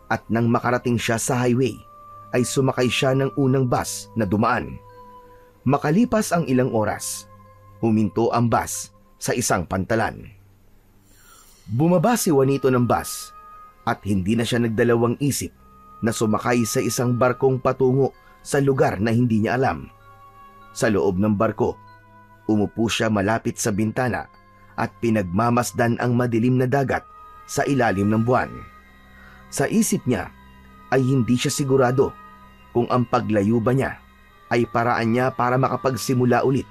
A: at nang makarating siya sa highway ay sumakay siya ng unang bus na dumaan. Makalipas ang ilang oras, huminto ang bus sa isang pantalan. Bumaba si Juanito ng bus at hindi na siya nagdalawang isip na sumakay sa isang barkong patungo sa lugar na hindi niya alam. Sa loob ng barko, umupo siya malapit sa bintana at pinagmamasdan ang madilim na dagat sa ilalim ng buwan. Sa isip niya ay hindi siya sigurado kung ang paglayo ba niya ay paraan niya para makapagsimula ulit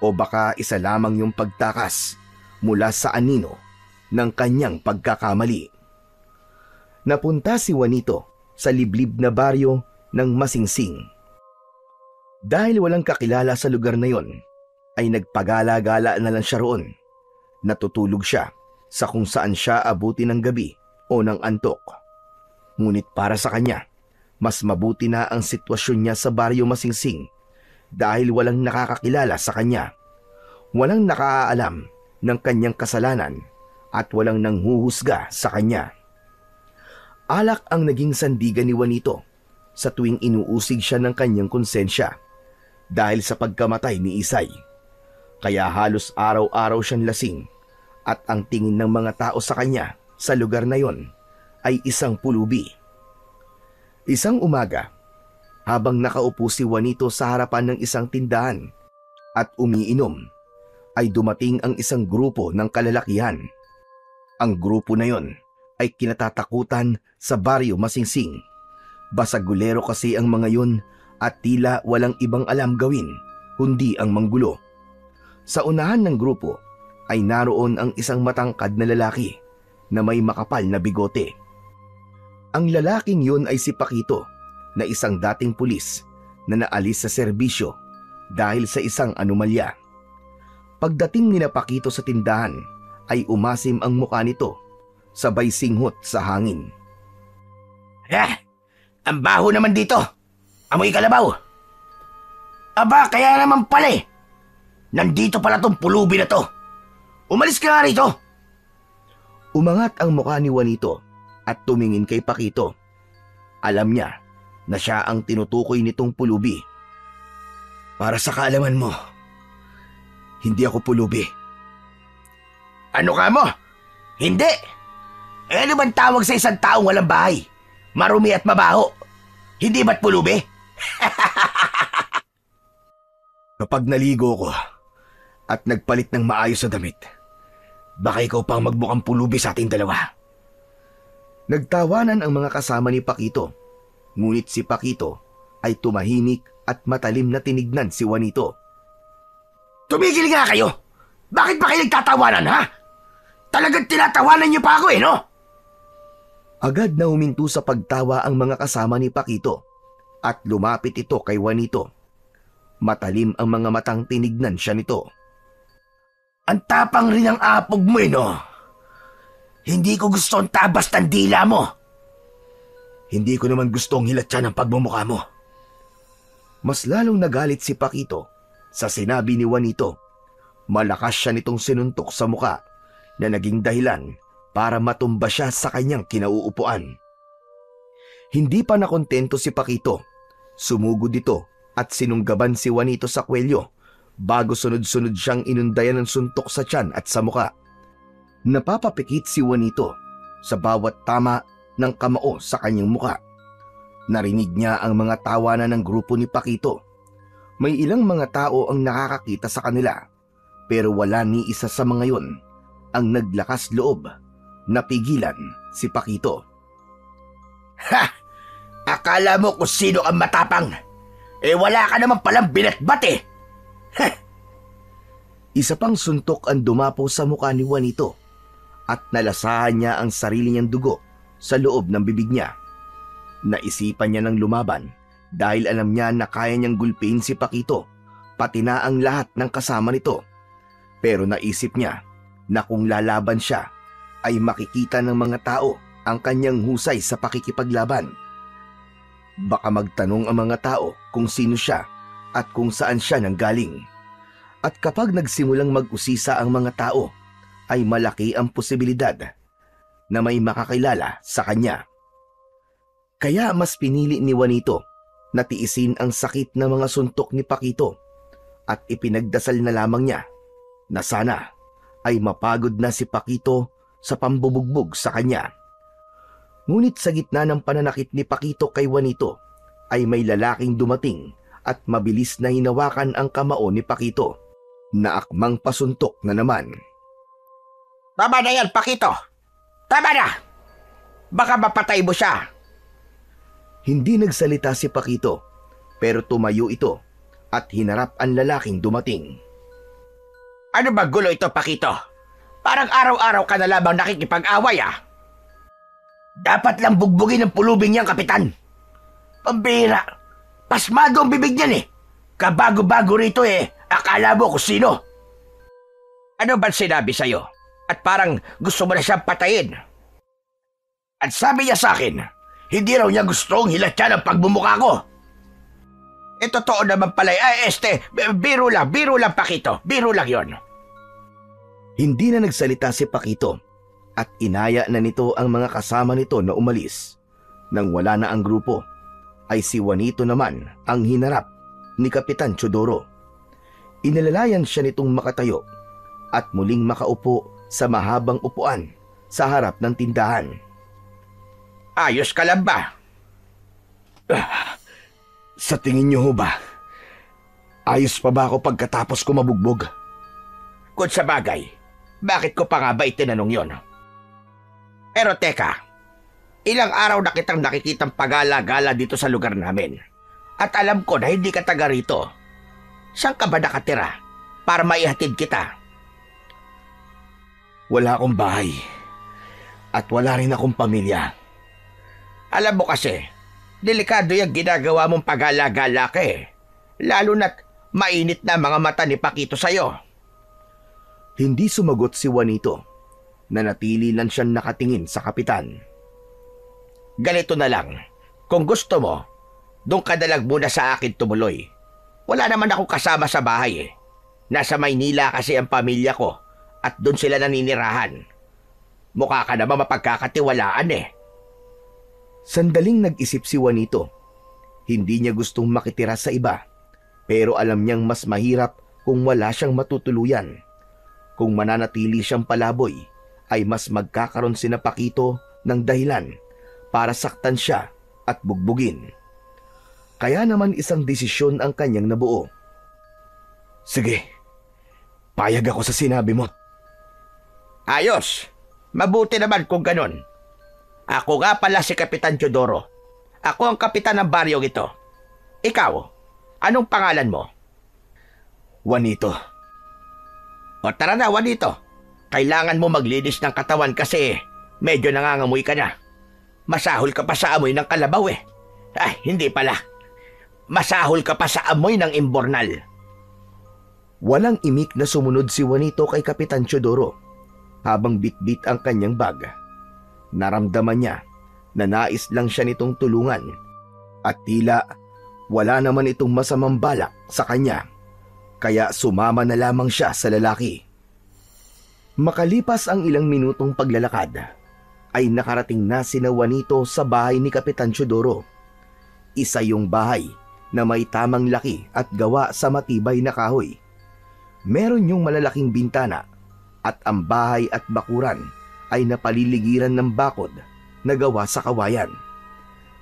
A: o baka isa lamang yung pagtakas mula sa anino ng kanyang pagkakamali. Napunta si Juanito sa liblib na baryo ng Masingsing. Dahil walang kakilala sa lugar na yon, ay nagpagala-gala na lang siya roon. Natutulog siya sa kung saan siya abuti ng gabi o ng antok. Ngunit para sa kanya, mas mabuti na ang sitwasyon niya sa Baryo Masingsing dahil walang nakakakilala sa kanya. Walang nakaalam ng kanyang kasalanan at walang nanghuhusga sa kanya. Alak ang naging sandigan ni Juanito sa tuwing inuusig siya ng kanyang konsensya dahil sa pagkamatay ni Isay. Kaya halos araw-araw siyang lasing at ang tingin ng mga tao sa kanya sa lugar na yon ay isang pulubi. Isang umaga, habang nakaupo si Juanito sa harapan ng isang tindahan at umiinom, ay dumating ang isang grupo ng kalalakihan. Ang grupo na yon ay kinatatakutan sa Baryo Masingsing. Basagulero kasi ang mga yon at tila walang ibang alam gawin kundi ang manggulo. Sa unahan ng grupo ay naroon ang isang matangkad na lalaki na may makapal na bigote. Ang lalaking yun ay si Paquito, na isang dating pulis na naalis sa serbisyo dahil sa isang anomalya. Pagdating ni Paquito sa tindahan ay umasim ang mukha nito, sabay singhot sa hangin.
D: Ang baho naman dito. Amoy kalabaw. Aba, kaya naman pala eh. Nandito pala tong pulubi na to. Umalis ka nga rito.
A: Umangat ang mukha ni Juanito at tumingin kay Paquito. Alam niya na siya ang tinutukoy nitong pulubi.
D: Para sa kaalaman mo,
A: hindi ako pulubi.
D: Ano ka mo? Hindi. Ano bang tawag sa isang taong walang bahay? Marumi at mabaho. Hindi ba't pulubi?
A: Kapag naligo ko at nagpalit ng maayos na damit, baka ikaw pang magmukhang pulubi sa ating dalawa. Nagtawanan ang mga kasama ni Paquito, ngunit si Paquito ay tumahimik at matalim na tinignan si Juanito.
D: Tumigil nga kayo! Bakit ba kayo nagtatawanan, ha? Talagang tinatawanan niyo pa ako eh, no?
A: Agad na huminto sa pagtawa ang mga kasama ni Paquito at lumapit ito kay Juanito. Matalim ang mga matang tinignan siya nito.
D: Ang tapang rin ang apog mo eh, no? Hindi ko gusto ang tabas ng dila mo.
A: Hindi ko naman gustong hilatyan ang pagmumukha mo. Mas lalong nagalit si Paquito sa sinabi ni Juanito. Malakas siya nitong sinuntok sa muka na naging dahilan para matumba siya sa kanyang kinauupuan. Hindi pa nakontento si Paquito. Sumugod ito at sinunggaban si Juanito sa kwelyo bago sunod-sunod siyang inundayan ng suntok sa tiyan at sa muka. Napapapikit si Juanito sa bawat tama ng kamao sa kanyang muka. Narinig niya ang mga tawanan ng grupo ni Paquito. May ilang mga tao ang nakakakita sa kanila, pero wala ni isa sa mga yon ang naglakas loob na pigilan si Paquito.
D: Ha! Akala mo kung sino ang matapang? Eh wala ka naman palang binatbat eh! Ha!
A: Isa pang suntok ang dumapo sa mukha ni Juanito at nalasahan niya ang sarili niyang dugo sa loob ng bibig niya. Naisipan niya ng lumaban dahil alam niya na kaya niyang gulpiin si Paquito, pati na ang lahat ng kasama nito. Pero naisip niya na kung lalaban siya, ay makikita ng mga tao ang kanyang husay sa pakikipaglaban. Baka magtanong ang mga tao kung sino siya at kung saan siya nanggaling. At kapag nagsimulang mag-usisa ang mga tao, ay malaki ang posibilidad na may makakilala sa kanya. Kaya mas pinili ni Juanito na tiisin ang sakit ng mga suntok ni Paquito at ipinagdasal na lamang niya na sana ay mapagod na si Paquito sa pambubugbog sa kanya. Ngunit sa gitna ng pananakit ni Paquito kay Juanito ay may lalaking dumating at mabilis na hinawakan ang kamao ni Paquito na akmang pasuntok na naman.
D: Tama na yan, Paquito! Tama na! Baka mapatay mo siya!
A: Hindi nagsalita si Paquito, pero tumayo ito at hinarap ang lalaking dumating.
D: Ano ba gulo ito, Paquito? Parang araw-araw ka na lamang nakikipag-away ah! Dapat lang bugbugin ng pulubing niyang kapitan! Pambira! Pasmado ang bibig niyan eh! Kabago-bago rito eh! Akala mo kung sino! Ano ba sinabi sa'yo? At parang gusto mo na siyang patayin? At sabi niya sa akin, hindi raw niya gustong hilatyan ang pagbumuka ko. Totoo naman pala, biro lang Pakito, biro lang yon.
A: Hindi na nagsalita si Pakito at inaya na nito ang mga kasama nito na umalis. Nang wala na ang grupo, ay si Juanito naman ang hinarap ni Kapitan Teodoro. Inalalayan siya nitong makatayo at muling makaupo sa mahabang upuan sa harap ng tindahan.
D: Ayos ka lang ba?
A: Sa tingin niyo ho ba, ayos pa ba ako pagkatapos ko mabugbog?
D: Kung sa bagay, bakit ko pa nga ba itinanong yon? Pero teka, ilang araw na kitang nakikitang pagala-gala dito sa lugar namin. At alam ko na hindi ka taga rito. Saan ka ba nakatira para maihatid kita?
A: Wala akong bahay at wala rin akong pamilya.
D: Alam mo kasi, delikado yung ginagawa mong pagala-gala ka eh. Lalo na't mainit na mga mata ni Pakito sa'yo.
A: Hindi sumagot si Juanito. Nanatili lang siyang nakatingin sa kapitan.
D: Ganito na lang, kung gusto mo, doon ka dalag muna sa akin tumuloy. Wala naman akong kasama sa bahay eh. Nasa Maynila kasi ang pamilya ko at doon sila naninirahan. Mukha ka naman mapagkakatiwalaan eh.
A: Sandaling nag-isip si Juanito. Hindi niya gustong makitira sa iba, pero alam niyang mas mahirap kung wala siyang matutuluyan. Kung mananatili siyang palaboy, ay mas magkakaroon sina Pakito ng dahilan para saktan siya at bugbugin. Kaya naman isang desisyon ang kanyang nabuo. Sige, payag ako sa sinabi mo.
D: Ayos, mabuti naman kung ganon. Ako nga pala si Kapitan Teodoro. Ako ang kapitan ng baryong ito. Ikaw, anong pangalan mo?
A: Juanito.
D: O tara na, Juanito. Kailangan mo maglinis ng katawan kasi medyo nangangamoy ka na. Masahol ka pa sa amoy ng kalabaw eh. Ay, hindi pala. Masahol ka pa sa amoy ng imbornal.
A: Walang imik na sumunod si Juanito kay Kapitan Teodoro habang bitbit ang kanyang bag. Naramdaman niya na nais lang siya nitong tulungan at tila wala naman itong masamang balak sa kanya, kaya sumama na lamang siya sa lalaki. Makalipas ang ilang minutong paglalakad, ay nakarating na sina Juanito sa bahay ni Kapitan Teodoro. Isa yung bahay na may tamang laki at gawa sa matibay na kahoy. Meron yung malalaking bintana at ang bahay at bakuran ay napaliligiran ng bakod na gawa sa kawayan.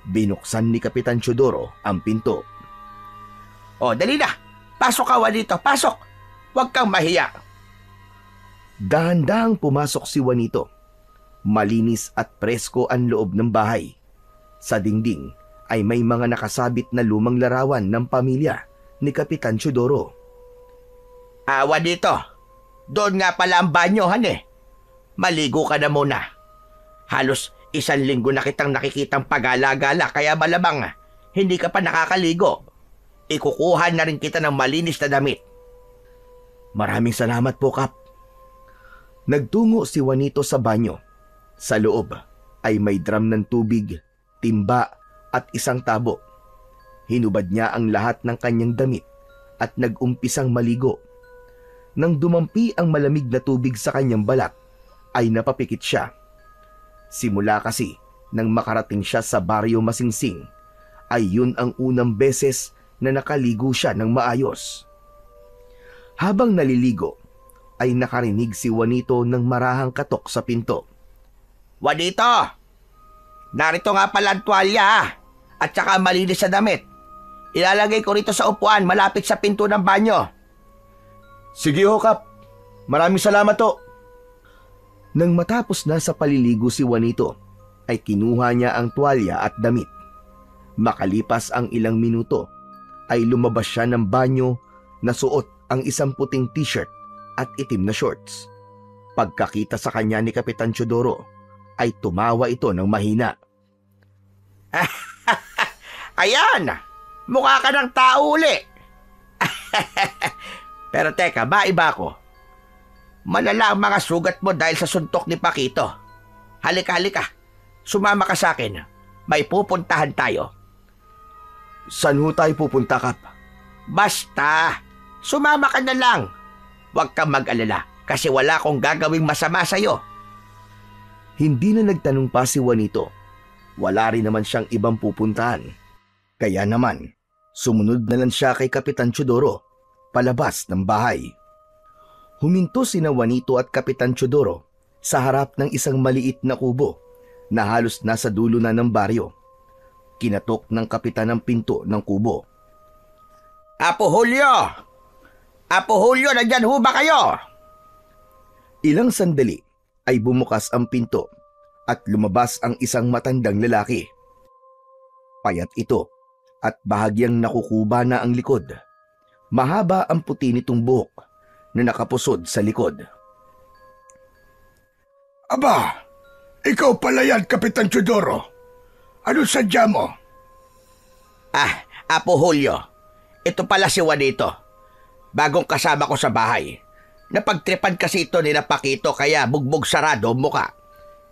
A: Binuksan ni Kapitan Teodoro ang pinto.
D: O, dali na! Pasok ka, Juanito! Pasok! Huwag kang mahiya!
A: Dahan-dahang pumasok si Juanito. Malinis at presko ang loob ng bahay. Sa dingding ay may mga nakasabit na lumang larawan ng pamilya ni Kapitan Teodoro.
D: Juanito, doon nga pala ang banyohan eh. Maligo ka na muna. Halos 1 linggo na kitang nakikitang pagala-gala kaya malamang hindi ka pa nakakaligo. Ikukuha na rin kita ng malinis na damit.
A: Maraming salamat po, Kap. Nagtungo si Juanito sa banyo. Sa loob ay may drum ng tubig, timba at isang tabo. Hinubad niya ang lahat ng kanyang damit at nag-umpisang maligo. Nang dumampi ang malamig na tubig sa kanyang balat, ay napapikit siya. Simula kasi nang makarating siya sa baryo Masingsing, ay yun ang unang beses na nakaligo siya ng maayos. Habang naliligo, ay nakarinig si Juanito ng marahang katok sa pinto.
D: Juanito! Narito nga pala ang tuwalya at saka malinis sa damit. Ilalagay ko rito sa upuan malapit sa pinto ng banyo.
A: Sige ho, Kap. Maraming salamat ho. Nang matapos na sa paliligo si Juanito, ay kinuha niya ang tuwalya at damit. Makalipas ang ilang minuto, ay lumabas siya ng banyo na suot ang isang puting t-shirt at itim na shorts. Pagkakita sa kanya ni Kapitan Teodoro, ay tumawa ito ng mahina.
D: Ayan! Mukha ka ng tao uli! Pero teka, maiba ako. Malala ang mga sugat mo dahil sa suntok ni Pakito. Halika, halika. Sumama ka sa akin. May pupuntahan tayo.
A: Saan ho tayo pupunta, Kap?
D: Basta, sumama ka na lang. Huwag kang mag-alala kasi wala akong gagawing masama sa'yo.
A: Hindi na nagtanong pa si Juanito. Wala rin naman siyang ibang pupuntahan. Kaya naman, sumunod na lang siya kay Kapitan Teodoro, palabas ng bahay. Huminto sina Juanito at Kapitan Teodoro sa harap ng isang maliit na kubo na halos nasa dulo na ng baryo. Kinatok ng kapitan ang pinto ng kubo.
D: Apo Julio! Apo Julio, nandyan ho ba kayo?
A: Ilang sandali ay bumukas ang pinto at lumabas ang isang matandang lalaki. Payat ito at bahagyang nakukuba na ang likod. Mahaba ang puti nitong buhok na nakapusod sa likod.
B: Aba, ikaw pala yan, Kapitan Teodoro. Ano sadya mo?
D: Apo Julio, ito pala si Juanito. Bagong kasama ko sa bahay. Napagtripan kasi ito ni Pakito kaya bugbog sarado ang muka.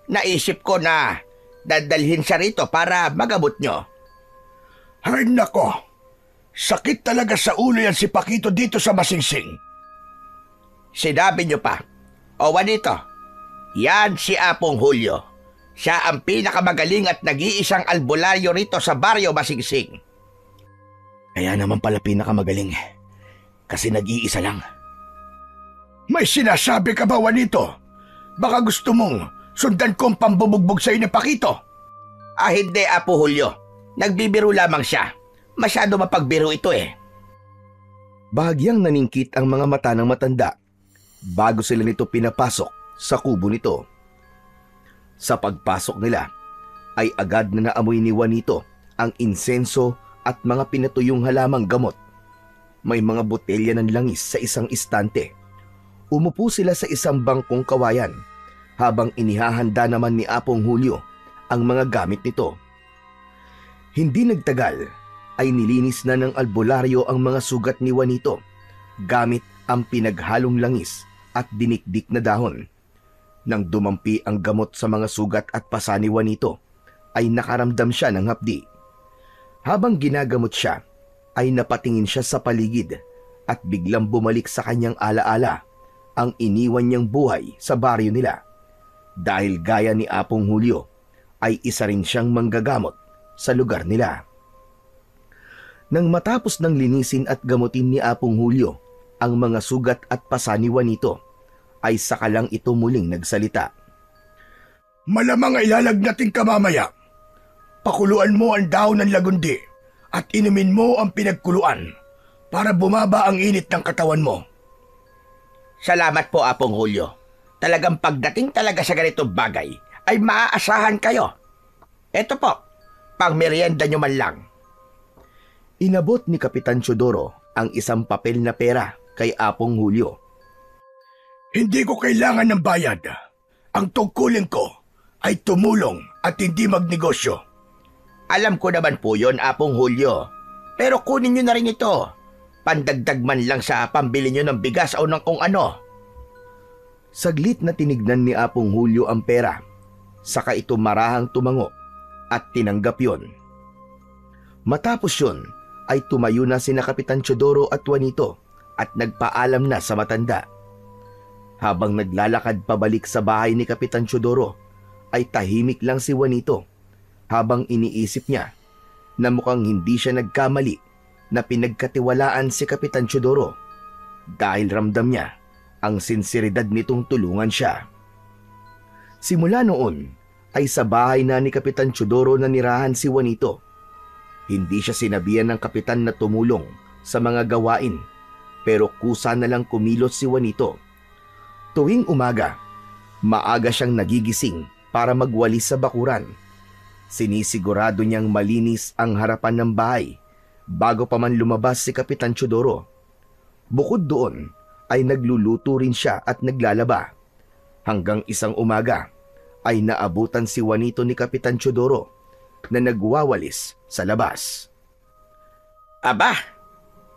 D: Naisip ko na dadalhin siya rito para magamot nyo.
B: Ay nako, sakit talaga sa ulo yan si Pakito dito sa Masingsing.
D: Sinabi nyo pa. O Juanito, yan si Apong Julio. Siya ang pinakamagaling at nag-iisang albularyo rito sa baryo Masingsing.
A: Kaya naman pala pinakamagaling kasi nag-iisa lang.
B: May sinasabi ka ba, Juanito? Baka gusto mong sundan ko ang pambubugbog sa ni Pakito?
D: Hindi, Apo Julio. Nagbibiro lamang siya. Masyado mapagbiro ito eh.
A: Bahagyang naningkit ang mga mata ng matanda bago sila nito pinapasok sa kubo nito. Sa pagpasok nila ay agad na naamoy ni Juanito ang insenso at mga pinatuyong halamang gamot. May mga botelya ng langis sa isang istante. Umupo sila sa isang bangkong kawayan habang inihahanda naman ni Apong Julio ang mga gamit nito. Hindi nagtagal ay nilinis na ng albularyo ang mga sugat ni Juanito gamit ang pinaghalong langis at dinikdik na dahon. Nang dumampi ang gamot sa mga sugat at pasa ni Juanito, ay nakaramdam siya ng hapdi. Habang ginagamot siya, ay napatingin siya sa paligid at biglang bumalik sa kanyang alaala ang iniwan niyang buhay sa baryo nila. Dahil gaya ni Apong Julio, ay isa rin siyang manggagamot sa lugar nila. Nang matapos ng linisin at gamutin ni Apong Julio ang mga sugat at pasa ni Juanito, ay saka lang ito muling nagsalita.
B: Malamang ay lalagnatin ka mamaya. Pakuluan mo ang dahon ng lagundi at inumin mo ang pinagkuluan para bumaba ang init ng katawan mo.
D: Salamat po, Apong Julio. Talagang pagdating talaga sa ganitong bagay ay maaasahan kayo. Eto po, pang merienda nyo man lang.
A: Inabot ni Kapitan Teodoro ang isang papel na pera kay Apong Julio.
B: Hindi ko kailangan ng bayad. Ang tungkulin ko ay tumulong at hindi magnegosyo.
D: Alam ko naman po yon, Apong Julio. Pero kunin nyo na rin ito. Pandagdag man lang sa pambili nyo ng bigas o ng kung ano.
A: Saglit na tinignan ni Apong Julio ang pera. Saka ito marahang tumango at tinanggap yon. Matapos yon ay tumayo na sina Kapitan Teodoro at Juanito at nagpaalam na sa matanda. Habang naglalakad pabalik sa bahay ni Kapitan Teodoro, ay tahimik lang si Juanito habang iniisip niya na mukhang hindi siya nagkamali na pinagkatiwalaan si Kapitan Teodoro dahil ramdam niya ang sinseridad nitong tulungan siya. Simula noon ay sa bahay na ni Kapitan Teodoro na nirahan si Juanito. Hindi siya sinabihan ng kapitan na tumulong sa mga gawain pero kusa na lang kumilos si Juanito. Tuwing umaga, maaga siyang nagigising para magwalis sa bakuran. Sinisigurado niyang malinis ang harapan ng bahay bago pa man lumabas si Kapitan Teodoro. Bukod doon ay nagluluto rin siya at naglalaba. Hanggang isang umaga ay naabutan si Juanito ni Kapitan Teodoro na nagwawalis sa labas.
D: Aba,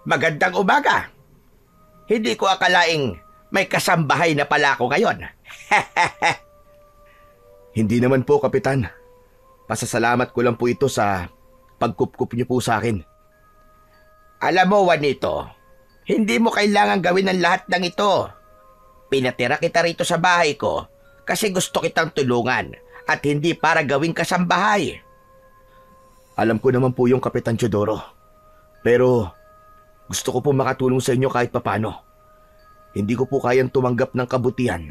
D: magandang umaga. Hindi ko akalaing may kasambahay na pala ako ngayon.
A: Hindi naman po, Kapitan. Pasasalamat ko lang po ito sa pagkupkup niyo po sa akin.
D: Alam mo, Juanito, hindi mo kailangan gawin ang lahat ng ito. Pinatira kita rito sa bahay ko kasi gusto kitang tulungan at hindi para gawing kasambahay.
A: Alam ko naman po yung Kapitan Teodoro. Pero gusto ko po makatulong sa inyo kahit papano. Hindi ko po kayang tumanggap ng kabutihan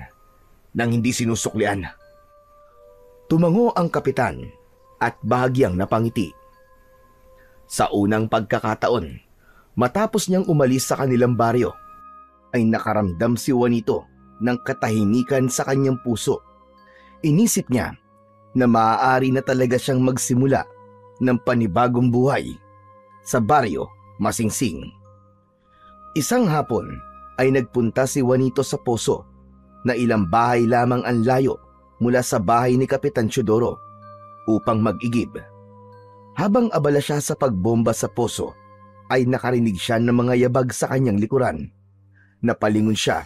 A: nang hindi sinusuklian. Tumango ang kapitan at bahagyang napangiti. Sa unang pagkakataon, matapos niyang umalis sa kanilang baryo, ay nakaramdam si Juanito ng katahimikan sa kanyang puso. Inisip niya na maaari na talaga siyang magsimula ng panibagong buhay sa baryo Masingsing. Isang hapon ay nagpunta si Juanito sa poso na ilang bahay lamang ang layo mula sa bahay ni Kapitan Teodoro upang mag-igib. Habang abala siya sa pagbomba sa poso, ay nakarinig siya ng mga yabag sa kanyang likuran. Napalingon siya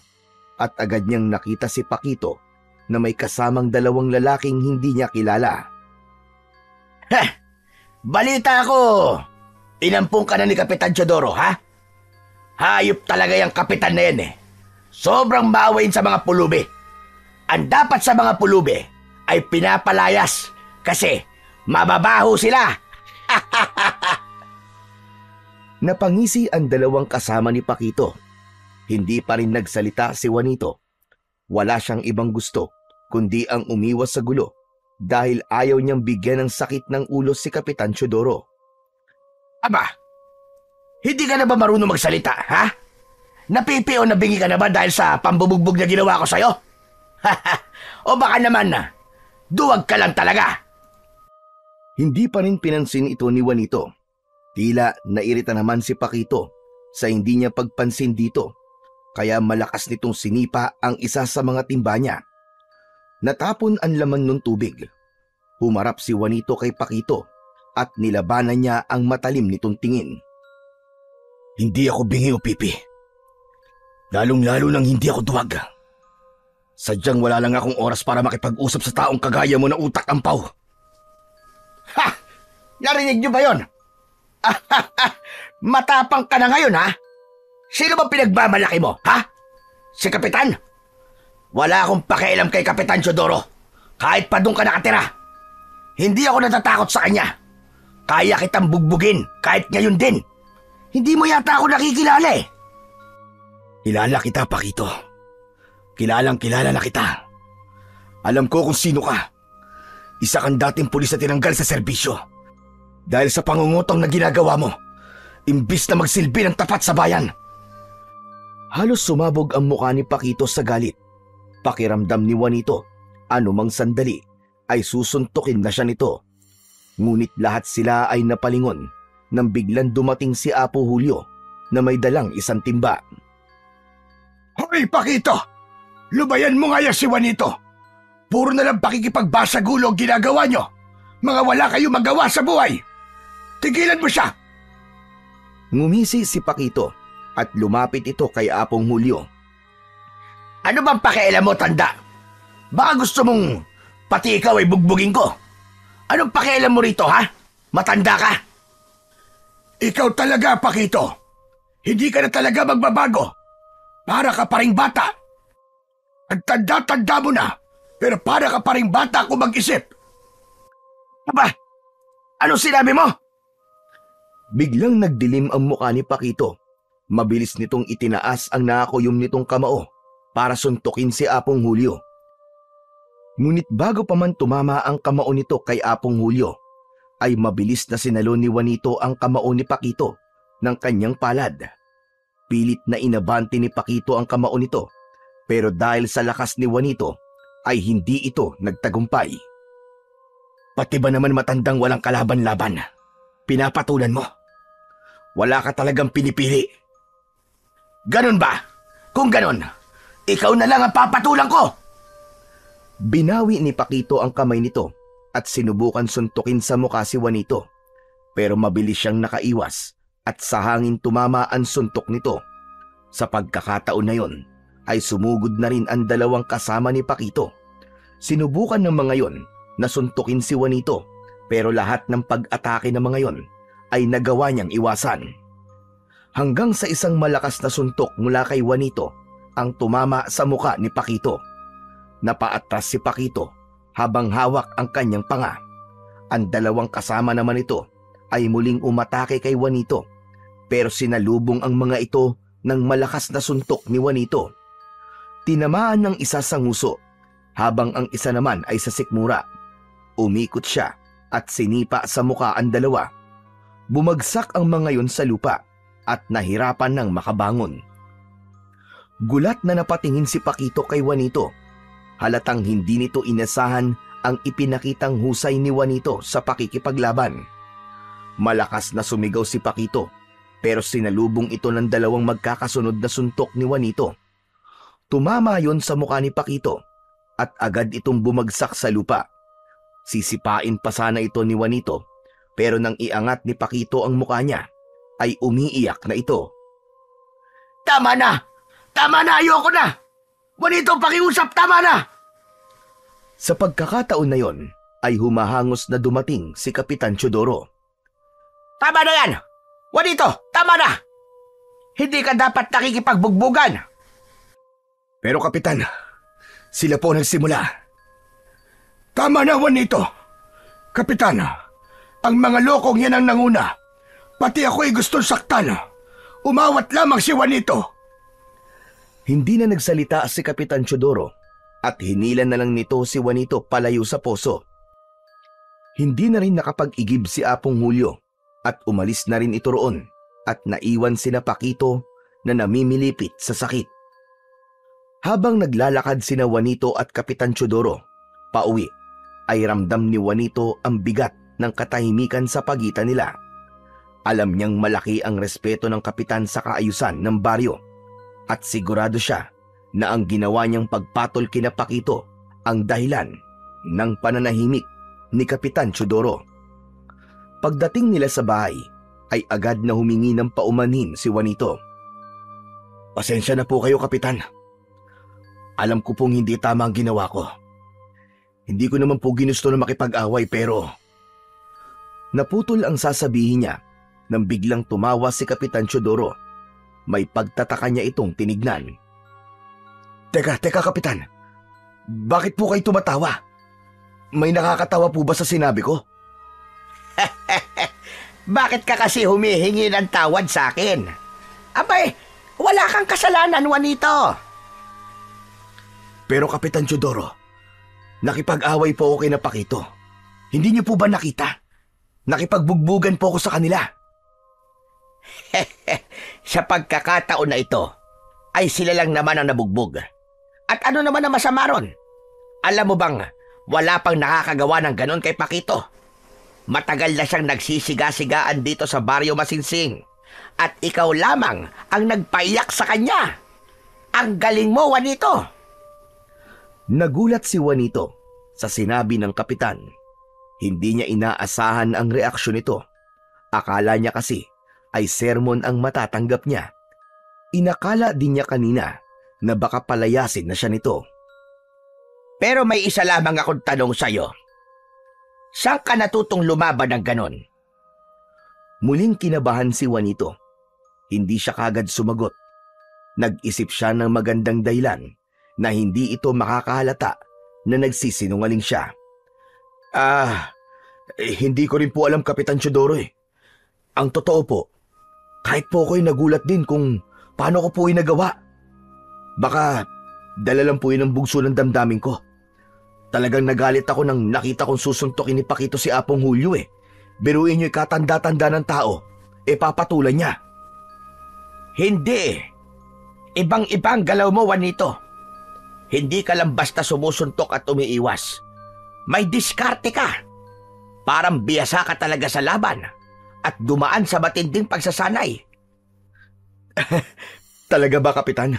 A: at agad niyang nakita si Paquito na may kasamang dalawang lalaking hindi niya kilala.
D: Balita ko! Inampung ka na ni Kapitan Teodoro, ha? Hayop talaga yung kapitan na yan eh. Sobrang maawain sa mga pulubi. Ang dapat sa mga pulubi ay pinapalayas kasi mababaho sila.
A: Napangisi ang dalawang kasama ni Paquito. Hindi pa rin nagsalita si Juanito. Wala siyang ibang gusto kundi ang umiwas sa gulo dahil ayaw niyang bigyan ng sakit ng ulo si Kapitan Teodoro.
D: Aba, hindi ka na ba marunong magsalita, ha? Napipi o nabingi ka na ba dahil sa pambubugbog na ginawa ko sa'yo? O baka naman na, duwag ka lang talaga.
A: Hindi pa rin pinansin ito ni Juanito. Tila nairita naman si Paquito sa hindi niya pagpansin dito, kaya malakas nitong sinipa ang isa sa mga timba niya. Natapon ang laman ng tubig. Humarap si Juanito kay Paquito at nilabanan niya ang matalim nitong tingin. Hindi ako bingi o pipi. Lalong-lalo nang hindi ako duwag. Sadyang wala lang akong oras para makipag-usap sa taong kagaya mo na utak-ampaw.
D: Ha! Narinig niyo ba yon? Matapang ka na ngayon, ha? Sino ba pinagmamalaki mo, ha? Si Kapitan? Wala akong pakialam kay Kapitan Teodoro. Kahit pa doon ka nakatira. Hindi ako natatakot sa kanya. Kaya kitang bugbugin kahit ngayon din. Hindi mo yata ako nakikilala eh.
A: Kilala kita, Paquito. Kilalang-kilala na kita. Alam ko kung sino ka. Isa kang dating pulis na tinanggal sa serbisyo. Dahil sa pangungutong na ginagawa mo, imbis na magsilbi ng tapat sa bayan. Halos sumabog ang mukha ni Paquito sa galit. Pakiramdam ni Juanito, anumang sandali ay susuntukin na siya nito. Ngunit lahat sila ay napalingon nang biglang dumating si Apo Julio na may dalang isang timba.
B: Hoy, Paquito! Lubayan mo nga yan si Juanito! Puro na lang pakikipagbasagulo ang ginagawa nyo! Mga wala kayo magawa sa buhay! Tigilan mo siya!
A: Ngumisi si Paquito at lumapit ito kay Apong Julio.
D: Ano bang pakialam mo, tanda? Baka gusto mong pati ikaw ay bugbugin ko. Anong pakialam mo rito, ha? Matanda ka?
B: Ikaw talaga, Paquito! Hindi ka na talaga magbabago! Para ka pa ring bata! Ang tanda-tanda mo na, pero para ka pa ring bata kung mag-isip!
D: Aba, anong sinabi mo?
A: Biglang nagdilim ang mukha ni Paquito. Mabilis nitong itinaas ang nakakuyom nitong kamao para suntukin si Apong Julio. Ngunit bago pa man tumama ang kamao nito kay Apong Julio, ay mabilis na sinalo ni Juanito ang kamao ni Paquito ng kanyang palad. Pilit na inabante ni Paquito ang kamao nito, pero dahil sa lakas ni Juanito ay hindi ito nagtagumpay. Pati ba naman matandang walang kalaban-laban? Pinapatulan mo? Wala ka talagang pinipili.
D: Ganon ba? Kung ganon, ikaw na lang ang papatulan ko!
A: Binawi ni Paquito ang kamay nito at sinubukan suntukin sa mukha si Juanito, pero mabilis siyang nakaiwas at sa hangin tumama ang suntok nito. Sa pagkakataon na yon ay sumugod na rin ang dalawang kasama ni Paquito. Sinubukan ng mga yon na suntukin si Juanito, Pero lahat ng pag-atake ng mga yon ay nagawa niyang iwasan. Hanggang sa isang malakas na suntok mula kay Juanito ang tumama sa muka ni Paquito. Napaatras si Paquito habang hawak ang kanyang panga. Ang dalawang kasama naman ito ay muling umatake kay Juanito, pero sinalubong ang mga ito ng malakas na suntok ni Juanito. Tinamaan ng isa sa nguso, habang ang isa naman ay sa sikmura. Umikot siya at sinipa sa muka ang dalawa. Bumagsak ang mga yon sa lupa at nahirapan ng makabangon. Gulat na napatingin si Paquito kay Juanito. Halatang hindi nito inasahan ang ipinakitang husay ni Juanito sa pakikipaglaban. Malakas na sumigaw si Paquito, pero sinalubong ito ng dalawang magkakasunod na suntok ni Juanito. Tumama yon sa mukha ni Paquito at agad itong bumagsak sa lupa. Sisipain pa sana ito ni Juanito, pero nang iangat ni Paquito ang mukha niya, ay umiiyak na ito.
D: Tama na! Tama na! Ayoko na! Juanito, pakiusap! Tama na!
A: Sa pagkakataon na yon, ay humahangos na dumating si Kapitan Teodoro.
D: Tama na yan! Juanito, tama na! Hindi ka dapat nakikipagbugbugan!
A: Pero Kapitan, sila po nagsimula.
B: Tama na, Juanito. Kapitan, ang mga lokong yan ang nanguna. Pati ako ay gustong saktan. Umawat lamang si Juanito.
A: Hindi na nagsalita si Kapitan Teodoro at hinilan na lang nito si Juanito palayo sa poso. Hindi na rin nakapag-igib si Apong Julio at umalis na rin ito roon at naiwan sina Paquito na namimilipit sa sakit. Habang naglalakad sina Juanito at Kapitan Teodoro pauwi, ay ramdam ni Juanito ang bigat ng katahimikan sa pagitan nila. Alam niyang malaki ang respeto ng kapitan sa kaayusan ng baryo at sigurado siya na ang ginawa niyang pagpatol kina Paquito ang dahilan ng pananahimik ni Kapitan Teodoro. Pagdating nila sa bahay, ay agad na humingi ng paumanhin si Juanito. Pasensya na po kayo, Kapitan. Alam ko pong hindi tama ang ginawa ko. Hindi ko naman po ginusto na makipag-away pero... Naputol ang sasabihin niya nang biglang tumawa si Kapitan Teodoro. May pagtataka niya itong tinignan. Teka, Kapitan. Bakit po kayo tumatawa? May nakakatawa po ba sa sinabi ko?
D: Bakit ka kasi humihingi ng tawad sa akin? Abay, wala kang kasalanan, Juanito.
A: Pero Kapitan Teodoro, nakipag-away po ako kay Paquito. Hindi niyo po ba nakita? Nakipagbugbugan po ako sa kanila.
D: Sa pagkakataon na ito, ay sila lang naman ang nabugbog. At ano naman ang masama ron? Alam mo bang, wala pang nakakagawa ng ganon kay Paquito. Matagal na siyang nagsisiga-sigaan dito sa Baryo Masinsing. At ikaw lamang ang nagpaiyak sa kanya. Ang galing mo, Juanito!
A: Nagulat si Juanito sa sinabi ng kapitan. Hindi niya inaasahan ang reaksyon nito. Akala niya kasi ay sermon ang matatanggap niya. Inakala din niya kanina na baka palayasin na siya nito.
D: Pero may isa lamang akong tanong sa'yo. Saan ka natutong lumaban ng ganon?
A: Muling kinabahan si Juanito. Hindi siya kagad sumagot. Nag-isip siya ng magandang dahilan na hindi ito makakahalata na nagsisinungaling siya. Hindi ko rin po alam, Kapitan Teodoro eh. Ang totoo po, kahit po ako'y nagulat din kung paano ko po nagawa. Baka dala lang po yun ang bugso ng damdamin ko. Talagang nagalit ako nang nakita kong susuntokin ni Paquito si Apong Julio eh. Biruin niyo'y katanda-tanda ng tao, papatulan niya.
D: Hindi. Ibang-ibang galaw mo, Juanito. Hindi ka lang basta sumusuntok at umiiwas. May diskarte ka. Parang biyasa ka talaga sa laban at dumaan sa matinding pagsasanay.
A: Talaga ba, Kapitan?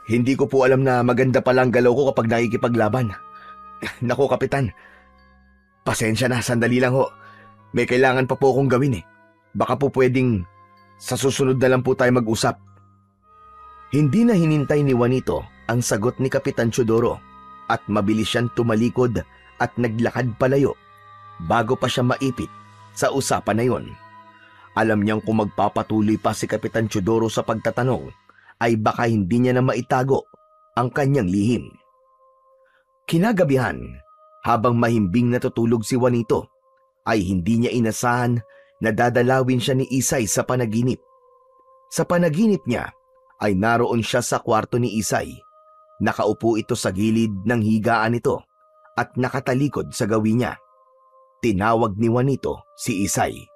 A: Hindi ko po alam na maganda palang galaw ko kapag nakikipaglaban. Naku, Kapitan. Pasensya na, sandali lang ho. May kailangan pa po akong gawin eh. Baka po pwedeng sa susunod na lang po tayo mag-usap. Hindi na hinintay ni Juanito ang sagot ni Kapitan Teodoro at mabilis siyang tumalikod at naglakad palayo. bago pa siya maipit sa usapan na yon. Alam niyang kung magpapatuloy pa si Kapitan Teodoro sa pagtatanong, ay baka hindi niya na maitago ang kanyang lihim. Kinagabihan, habang mahimbing natutulog si Juanito, ay hindi niya inasahan na dadalawin siya ni Isay sa panaginip. Sa panaginip niya ay naroon siya sa kwarto ni Isay. Nakaupo ito sa gilid ng higaan nito at nakatalikod sa gawin niya. Tinawag ni Juanito si Isay.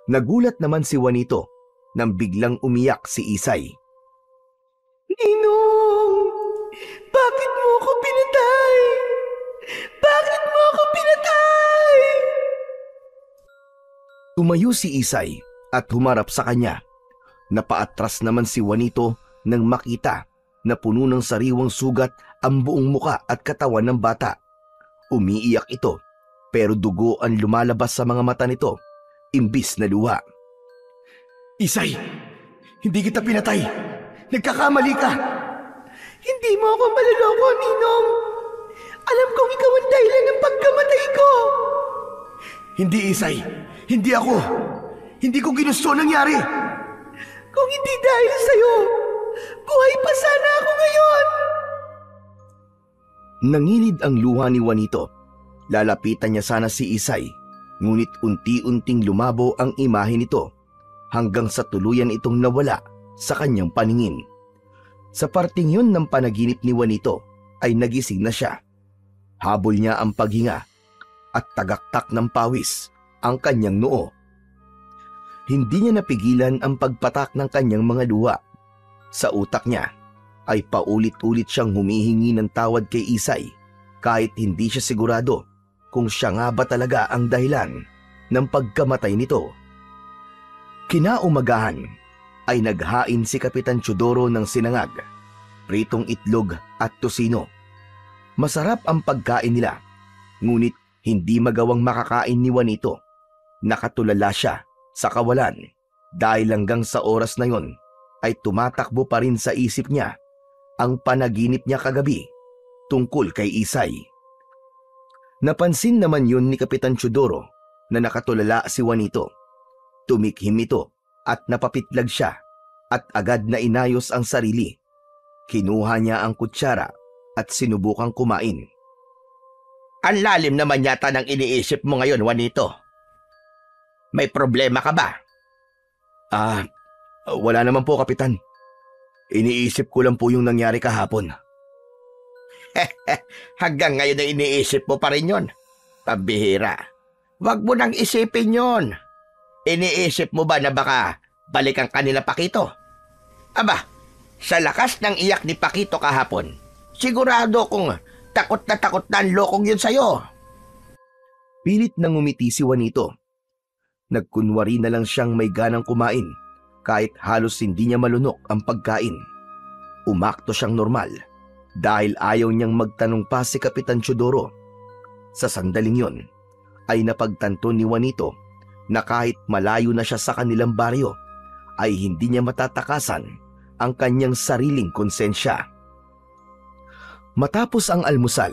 A: Nagulat naman si Juanito nang biglang umiyak si Isay.
C: Ninong! Bakit mo ako pinatay? Bakit mo ako pinatay?
A: Tumayo si Isay at humarap sa kanya. Napaatras naman si Juanito nang makita na puno ng sariwang sugat ang buong muka at katawan ng bata. Umiiyak ito pero dugo ang lumalabas sa mga mata nito, imbis na luha.
B: Isay, hindi kita pinatay. Nagkakamali ka.
C: Hindi mo ako maluloko, Ninong. Alam kong ikaw ang dahilan ng pagkamatay ko.
B: Hindi, Isay. Hindi ako. Hindi ko ginusto nangyari.
C: Kung hindi dahil sa'yo, buhay pa sana ako ngayon.
A: Nangilid ang luha ni Juanito. Lalapitan niya sana si Isay, ngunit unti-unting lumabo ang imahe nito hanggang sa tuluyan itong nawala sa kanyang paningin. Sa parting yun ng panaginip ni Juanito ay nagising na siya. Habol niya ang paghinga at tagaktak ng pawis ang kanyang noo. Hindi niya napigilan ang pagpatak ng kanyang mga luha. Sa utak niya ay paulit-ulit siyang humihingi ng tawad kay Isay kahit hindi siya sigurado kung siya nga ba talaga ang dahilan ng pagkamatay nito. Kinaumagahan ay naghain si Kapitan Teodoro ng sinangag, pritong itlog at tosino. Masarap ang pagkain nila, ngunit hindi magawang makakain ni Juanito. Nakatulala siya sa kawalan dahil hanggang sa oras na yon ay tumatakbo pa rin sa isip niya ang panaginip niya kagabi tungkol kay Isay. Napansin naman yun ni Kapitan Teodoro na nakatulala si Juanito. Tumikhim ito at napapitlag siya at agad na inayos ang sarili. Kinuha niya ang kutsara at sinubukang kumain.
D: Ang lalim naman yata ng iniisip mo ngayon, Juanito. May problema ka ba?
A: Wala naman po, Kapitan. Iniisip ko lang po yung nangyari kahapon.
D: Hanggang ngayon na iniisip mo pa rin yun. Pambihira. Huwag mo nang isipin yun. Iniisip mo ba na baka balikan kanila Pakito? Aba, sa lakas ng iyak ni Pakito kahapon, sigurado kung takot na ang lokong yun sa'yo.
A: Pilit nang umiti si Juanito. Nagkunwari na lang siyang may ganang kumain kahit halos hindi niya malunok ang pagkain. Umakto siyang normal dahil ayaw niyang magtanong pa si Kapitan Teodoro. Sa sandaling yon ay napagtanto ni Juanito na kahit malayo na siya sa kanilang baryo ay hindi niya matatakasan ang kanyang sariling konsensya. Matapos ang almusal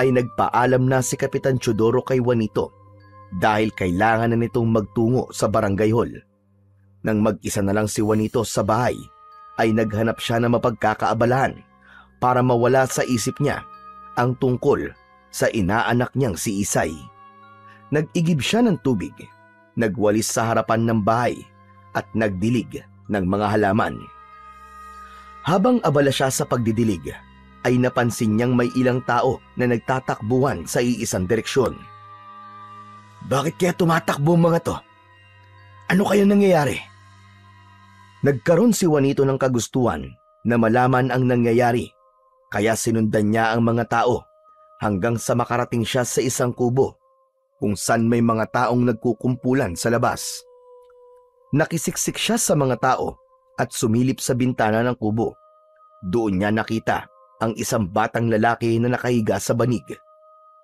A: ay nagpaalam na si Kapitan Teodoro kay Juanito dahil kailangan na nitong magtungo sa barangay hall. Nang mag-isa na lang si Juanito sa bahay ay naghanap siya ng mapagkakaabalahan para mawala sa isip niya ang tungkol sa inaanak niyang si Isay. Nag-igib siya ng tubig, nagwalis sa harapan ng bahay at nagdilig ng mga halaman. Habang abala siya sa pagdidilig, ay napansin niyang may ilang tao na nagtatakbuhan sa iisang direksyon. Bakit kaya tumatakbo ang mga to? Ano kaya nangyayari? Nagkaroon si Juanito ng kagustuhan na malaman ang nangyayari, kaya sinundan niya ang mga tao hanggang sa makarating siya sa isang kubo kung saan may mga taong nagkukumpulan sa labas. Nakisiksik siya sa mga tao at sumilip sa bintana ng kubo. Doon niya nakita ang isang batang lalaki na nakahiga sa banig.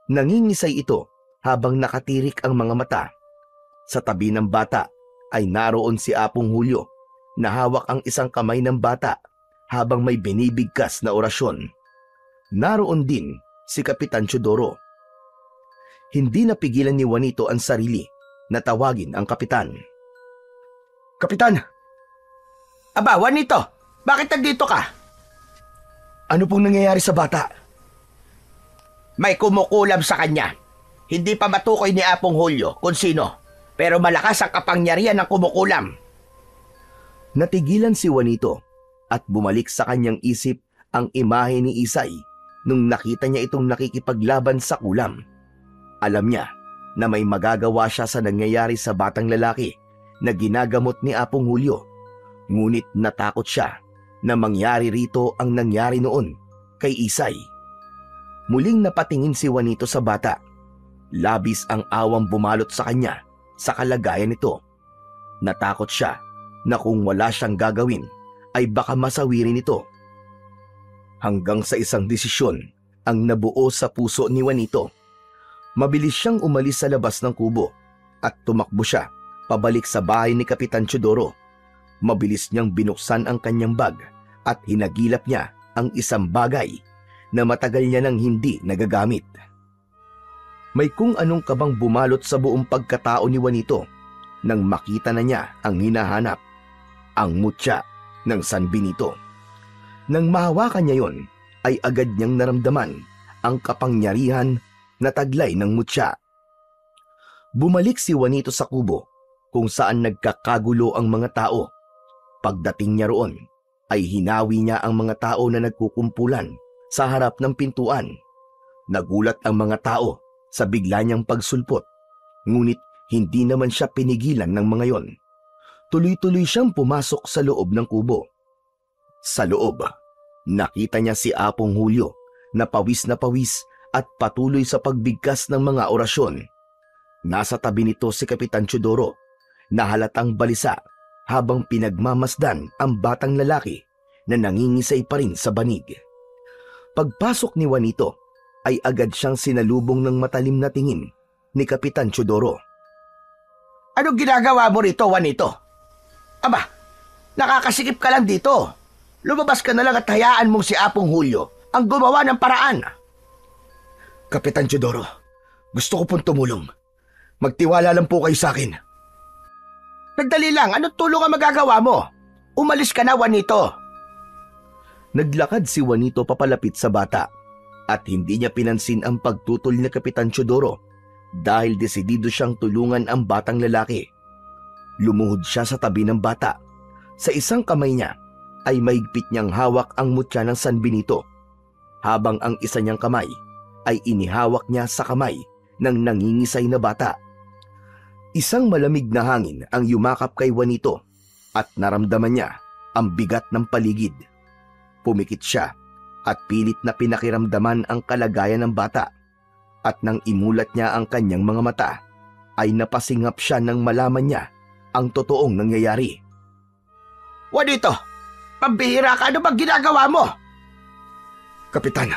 A: Nangingisay ito habang nakatirik ang mga mata. Sa tabi ng bata ay naroon si Apong Julio na hawak ang isang kamay ng bata habang may binibigkas na orasyon. Naroon din si Kapitan Teodoro. Hindi napigilan ni Juanito ang sarili na tawagin ang kapitan. Kapitan!
D: Aba, Juanito, bakit nandito ka?
A: Ano pong nangyayari sa bata?
D: May kumukulam sa kanya. Hindi pa matukoy ni Apong Julio kung sino, pero malakas ang kapangyarihan ng kumukulam.
A: Natigilan si Juanito at bumalik sa kanyang isip ang imahe ni Isay nung nakita niya itong nakikipaglaban sa kulam. Alam niya na may magagawa siya sa nangyayari sa batang lalaki na ginagamot ni Apong Julio. Ngunit natakot siya na mangyari rito ang nangyari noon kay Isay. Muling napatingin si Juanito sa bata. Labis ang awang bumalot sa kanya sa kalagayan nito. Natakot siya na kung wala siyang gagawin ay baka masawirin ito. Hanggang sa isang desisyon ang nabuo sa puso ni Juanito. Mabilis siyang umalis sa labas ng kubo at tumakbo siya pabalik sa bahay ni Kapitan Teodoro. Mabilis niyang binuksan ang kanyang bag at hinagilap niya ang isang bagay na matagal niya nang hindi nagagamit. May kung anong kabang bumalot sa buong pagkatao ni Juanito nang makita na niya ang hinahanap, ang mutya ng San Benito. Nang mahawakan niya yon, ay agad niyang naramdaman ang kapangyarihan na taglay ng mutya. Bumalik si Juanito sa kubo kung saan nagkakagulo ang mga tao. Pagdating niya roon, ay hinawi niya ang mga tao na nagkukumpulan sa harap ng pintuan. Nagulat ang mga tao sa bigla niyang pagsulpot, ngunit hindi naman siya pinigilan ng mga yon. Tuloy-tuloy siyang pumasok sa loob ng kubo. Sa loob, nakita niya si Apong Julio na pawis at patuloy sa pagbigkas ng mga orasyon. Nasa tabi nito si Kapitan Teodoro na halatang balisa habang pinagmamasdan ang batang lalaki na nangingisay pa rin sa banig. Pagpasok ni Juanito ay agad siyang sinalubong ng matalim na tingin ni Kapitan Teodoro.
D: Anong ginagawa mo rito, Juanito? Aba, nakakasikip ka lang dito. Lumabas ka na lang at hayaan mong si Apong Julio ang gumawa ng paraan.
A: Kapitan Teodoro, gusto ko pong tumulong. Magtiwala lang po kayo sa akin.
D: Nagdali lang, anong tulong ang magagawa mo? Umalis ka na, Juanito.
A: Naglakad si Juanito papalapit sa bata at hindi niya pinansin ang pagtutol ni Kapitan Teodoro dahil desidido siyang tulungan ang batang lalaki. Lumuhod siya sa tabi ng bata. Sa isang kamay niya ay mahigpit niyang hawak ang mutya ng San Benito, habang ang isa niyang kamay ay inihawak niya sa kamay ng nangingisay na bata. Isang malamig na hangin ang yumakap kay Juanito at naramdaman niya ang bigat ng paligid. Pumikit siya at pilit na pinakiramdaman ang kalagayan ng bata, at nang imulat niya ang kanyang mga mata ay napasingap siya nang malaman niya ang totoong nangyayari.
D: Juanito, pambihira ka, ano bang ginagawa mo?
A: Kapitan,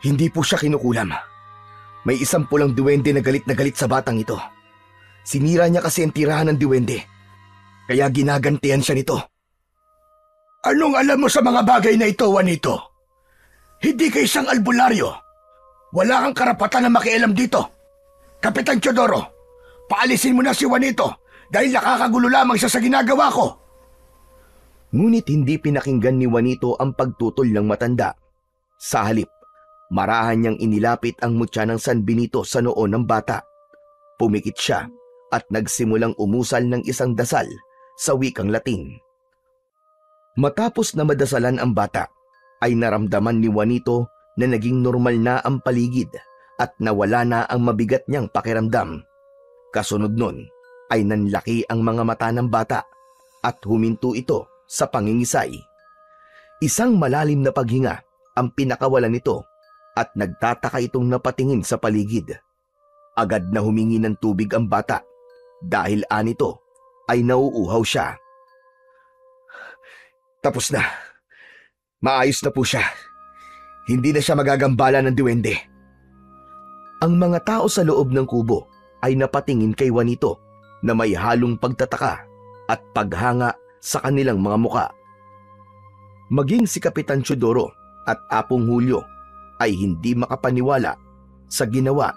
A: hindi po siya kinukulam. May isang pulang duwende na galit sa batang ito. Sinira niya kasi ang tirahan ng duwende, kaya ginagantihan siya nito.
B: Anong alam mo sa mga bagay na ito, Juanito? Hindi ka isang albularyo. Wala kang karapatan na makialam dito. Kapitan Teodoro, paalisin mo na si Juanito dahil nakakagulo lamang siya sa ginagawa ko.
A: Ngunit hindi pinakinggan ni Juanito ang pagtutol ng matanda. Sa halip, marahan niyang inilapit ang mutya ng San Benito sa noo ng bata. Pumikit siya at nagsimulang umusal ng isang dasal sa wikang Latin. Matapos na madasalan ang bata, ay naramdaman ni Juanito na naging normal na ang paligid at nawala na ang mabigat niyang pakiramdam. Kasunod nun ay nanlaki ang mga mata ng bata at huminto ito sa pangingisay. Isang malalim na paghinga ang pinakawalan nito at nagtataka itong napatingin sa paligid. Agad na humingi ng tubig ang bata dahil anito ay nauuhaw siya. Tapos na. Maayos na po siya. Hindi na siya magagambala ng duwende. Ang mga tao sa loob ng kubo ay napatingin kay Juanito na may halong pagtataka at paghanga sa kanilang mga muka. Maging si Kapitan Teodoro at Apong Julio ay hindi makapaniwala sa ginawa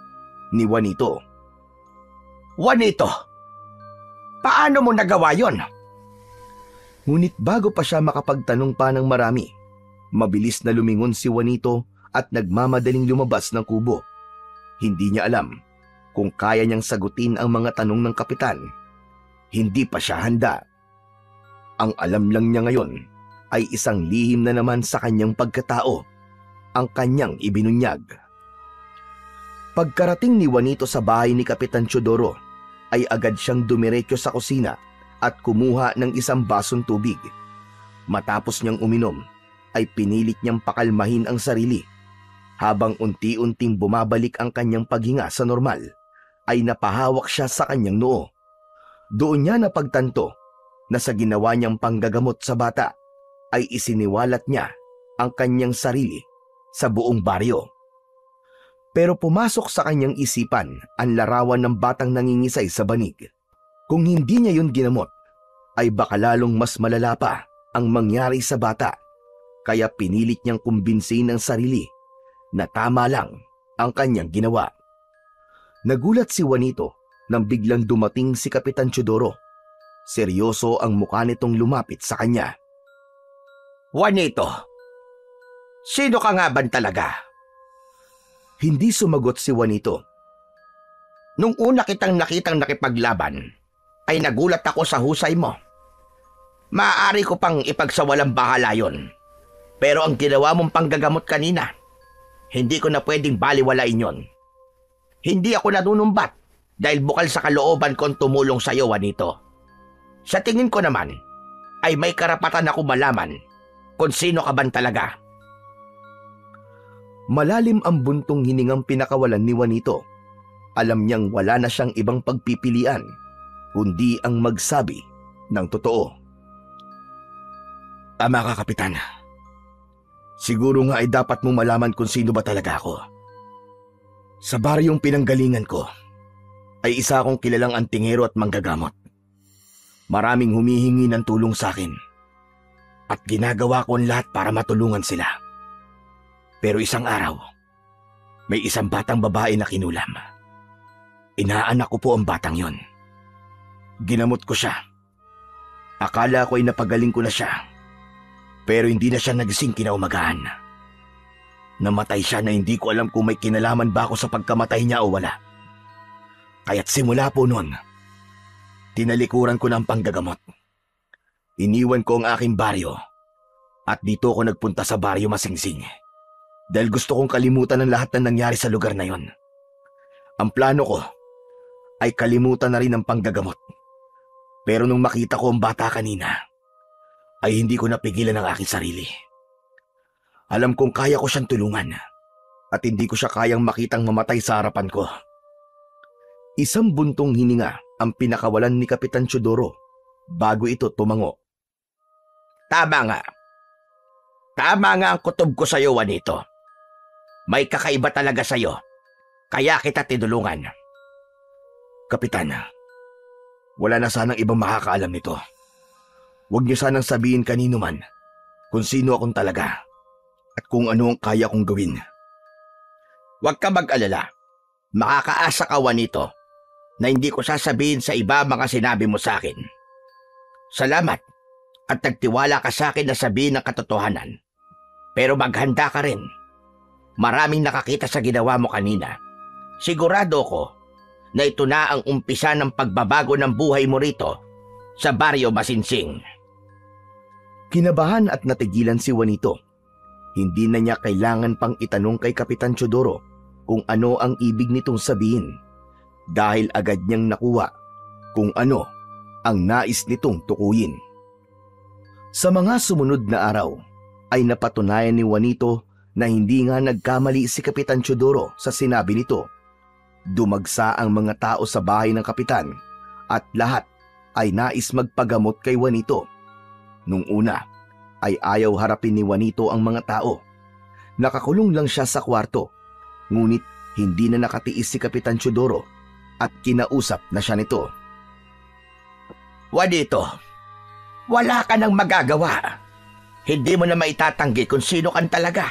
A: ni Juanito.
D: Juanito, paano mo nagawa yon?
A: Ngunit bago pa siya makapagtanong pa ng marami, mabilis na lumingon si Juanito at nagmamadaling lumabas ng kubo. Hindi niya alam kung kaya niyang sagutin ang mga tanong ng kapitan. Hindi pa siya handa. Ang alam lang niya ngayon ay isang lihim na naman sa kanyang pagkatao, ang kanyang ibinunyag. Pagkarating ni Juanito sa bahay ni Kapitan Teodoro, ay agad siyang dumiretso sa kusina at kumuha ng isang basong tubig. Matapos niyang uminom, ay pinilit niyang pakalmahin ang sarili. Habang unti-unting bumabalik ang kanyang paghinga sa normal, ay napahawak siya sa kanyang noo. Doon niya napagtanto na sa ginawa niyang panggagamot sa bata, ay isiniwalat niya ang kanyang sarili sa buong baryo. Pero pumasok sa kanyang isipan ang larawan ng batang nangingisay sa banig. Kung hindi niya yun ginamot, ay baka lalong mas malala pa ang mangyari sa bata. Kaya pinilit niyang kumbinsihin ang sarili na tama lang ang kanyang ginawa. Nagulat si Juanito nang biglang dumating si Kapitan Teodoro. Seryoso ang mukha nitong lumapit sa kanya.
D: Juanito, sino ka nga ba talaga?
A: Hindi sumagot si Juanito.
D: Nung una kitang nakitang nakipaglaban, ay nagulat ako sa husay mo. Maaari ko pang ipagsawalang bahala yon. Pero ang ginawa mong panggagamot kanina, hindi ko na pwedeng baliwalain yon. Hindi ako nanunumbat dahil bukal sa kalooban kong tumulong sa iyo, Juanito. Sa tingin ko naman, ay may karapatan ako malaman kung sino ka ban talaga.
A: Malalim ang buntong hiningang pinakawalan ni Juanito. Alam niyang wala na siyang ibang pagpipilian, kundi ang magsabi ng totoo.
D: Tama ka, Kapitan.
A: Siguro nga ay dapat mong malaman kung sino ba talaga ako. Sa baryong pinanggalingan ko, ay isa akong kilalang antingero at manggagamot. Maraming humihingi ng tulong sa akin. At ginagawa ko ang lahat para matulungan sila. Pero isang araw, may isang batang babae na kinulam. Inaanak ko po ang batang yon. Ginamot ko siya. Akala ko ay napagaling ko na siya. Pero hindi na siya nagising kinaumagahan. Namatay siya na hindi ko alam kung may kinalaman ba ako sa pagkamatay niya o wala. Kaya't simula po noon, tinalikuran ko ng panggagamot. Iniwan ko ang aking baryo at dito ako nagpunta sa baryo Masingsing dahil gusto kong kalimutan ang lahat na nangyari sa lugar na yon. Ang plano ko ay kalimutan na rin ang panggagamot. Pero nung makita ko ang bata kanina, ay hindi ko napigilan ang aking sarili. Alam kong kaya ko siyang tulungan at hindi ko siya kayang makitang mamatay sa harapan ko. Isang buntong hininga ang pinakawalan ni Kapitan Teodoro bago ito tumango.
D: Tama nga. Tama nga ang kutob ko sa iyo, Juanito. May kakaiba talaga sa iyo, kaya kita tinulungan.
A: Kapitan, wala na sanang ibang makakaalam nito. Huwag niyo sanang sabihin kanino man kung sino akong talaga at kung ano ang kaya kong gawin.
D: Huwag ka mag-alala. Makakaasa ka, Juanito, na hindi ko sasabihin sa iba mga sinabi mo sa akin. Salamat at nagtiwala ka sa akin na sabihin ng katotohanan. Pero maghanda ka rin. Maraming nakakita sa ginawa mo kanina. Sigurado ko na ito na ang umpisa ng pagbabago ng buhay mo rito sa baryo Masingsing.
A: Kinabahan at natigilan si Juanito. Hindi na niya kailangan pang itanong kay Kapitan Teodoro kung ano ang ibig nitong sabihin dahil agad niyang nakuha kung ano ang nais nitong tukuyin. Sa mga sumunod na araw ay napatunayan ni Juanito na hindi nga nagkamali si Kapitan Teodoro sa sinabi nito. Dumagsa ang mga tao sa bahay ng kapitan at lahat ay nais magpagamot kay Juanito. Nung una ay ayaw harapin ni Juanito ang mga tao. Nakakulong lang siya sa kwarto, ngunit hindi na nakatiis si Kapitan Teodoro at kinausap na siya nito.
D: Juanito, wala ka nang magagawa. Hindi mo na maitatanggi kung sino kan talaga.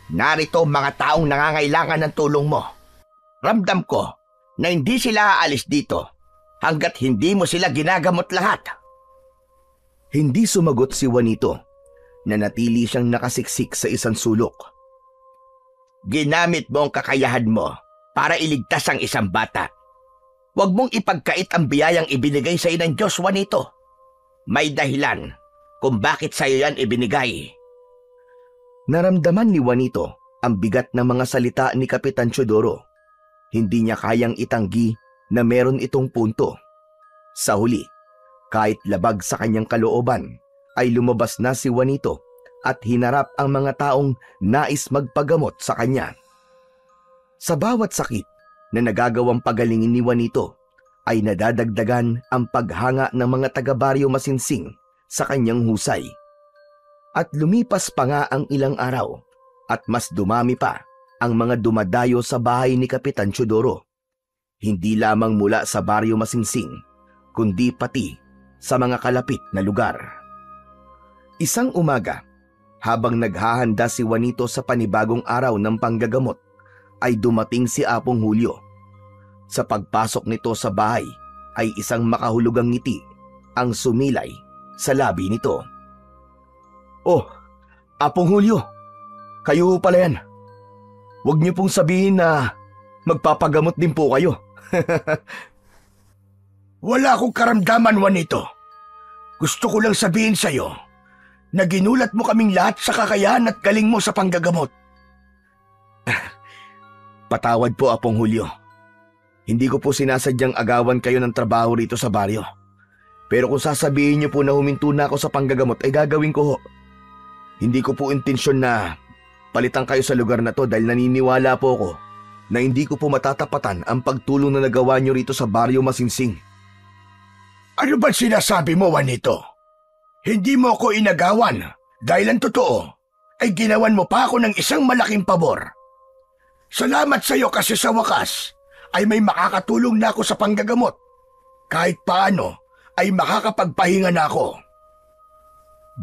D: Narito ang mga taong nangangailangan ng tulong mo. Ramdam ko na hindi sila aalis dito hanggat hindi mo sila ginagamot lahat.
A: Hindi sumagot si Juanito. Nanatili siyang nakasiksik sa isang sulok.
D: Ginamit mo ang kakayahan mo para iligtas ang isang bata. Huwag mong ipagkait ang biyayang ibinigay sa iyo ng Diyos, Juanito. May dahilan kung bakit sa iyo yan ibinigay.
A: Naramdaman ni Juanito ang bigat ng mga salita ni Kapitan Teodoro. Hindi niya kayang itanggi na meron itong punto. Sa huli, kahit labag sa kanyang kalooban, ay lumabas na si Juanito at hinarap ang mga taong nais magpagamot sa kanya. Sa bawat sakit na nagagawang pagalingin ni Juanito, ay nadadagdagan ang paghanga ng mga taga-Baryo Masinsing sa kanyang husay. At lumipas pa nga ang ilang araw at mas dumami pa ang mga dumadayo sa bahay ni Kapitan Teodoro. Hindi lamang mula sa Baryo Masinsing, kundi pati sa mga kalapit na lugar. Isang umaga, habang naghahanda si Juanito sa panibagong araw ng panggagamot, ay dumating si Apong Julio. Sa pagpasok nito sa bahay ay isang makahulugang ngiti ang sumilay sa labi nito. "Oh, Apong Julio, kayo pala yan. Huwag niyo pong sabihin na magpapagamot din po kayo."
D: Wala akong karamdaman, Juanito. Gusto ko lang sabihin sa'yo na ginulat mo kaming lahat sa kakayahan at galing mo sa panggagamot.
A: Patawad po, Apong Julio. Hindi ko po sinasadyang agawan kayo ng trabaho rito sa baryo. Pero kung sasabihin niyo po na huminto na ako sa panggagamot, ay gagawin ko ho. Hindi ko po intensyon na palitan kayo sa lugar na to dahil naniniwala po ako na hindi ko po matatapatan ang pagtulong na nagawa niyo rito sa Baryo Masinsing.
D: Ano ba sinasabi mo, Juanito? Hindi mo ako inagawan dahil ang totoo ay ginawan mo pa ako ng isang malaking pabor. Salamat sa iyo kasi sa wakas ay may makakatulong na ako sa panggagamot. Kahit paano ay makakapagpahinga na ako.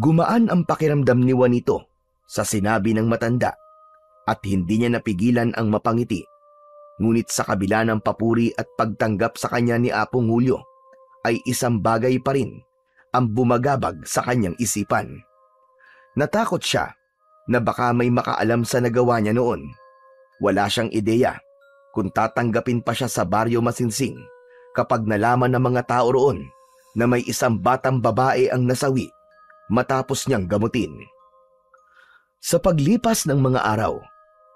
A: Gumaan ang pakiramdam ni Juanito sa sinabi ng matanda at hindi niya napigilan ang mapangiti. Ngunit sa kabila ng papuri at pagtanggap sa kanya ni Apong Julio, ay isang bagay pa rin ang bumagabag sa kanyang isipan. Natakot siya na baka may makaalam sa nagawa niya noon. Wala siyang ideya kung tatanggapin pa siya sa Baryo Masinsing kapag nalaman ng mga tao roon na may isang batang babae ang nasawi matapos niyang gamutin. Sa paglipas ng mga araw,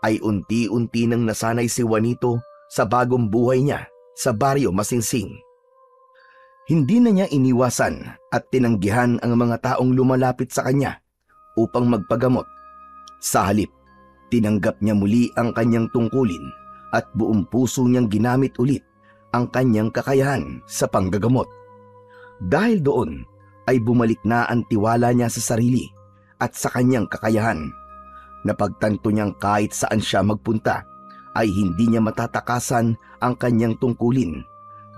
A: ay unti-unti nang nasanay si Juanito sa bagong buhay niya sa Baryo Masinsing. Hindi na niya iniwasan at tinanggihan ang mga taong lumalapit sa kanya upang magpagamot. Sa halip, tinanggap niya muli ang kanyang tungkulin at buong puso niyang ginamit ulit ang kanyang kakayahan sa panggagamot. Dahil doon ay bumalik na ang tiwala niya sa sarili at sa kanyang kakayahan. Napagtanto niyang kahit saan siya magpunta ay hindi niya matatakasan ang kanyang tungkulin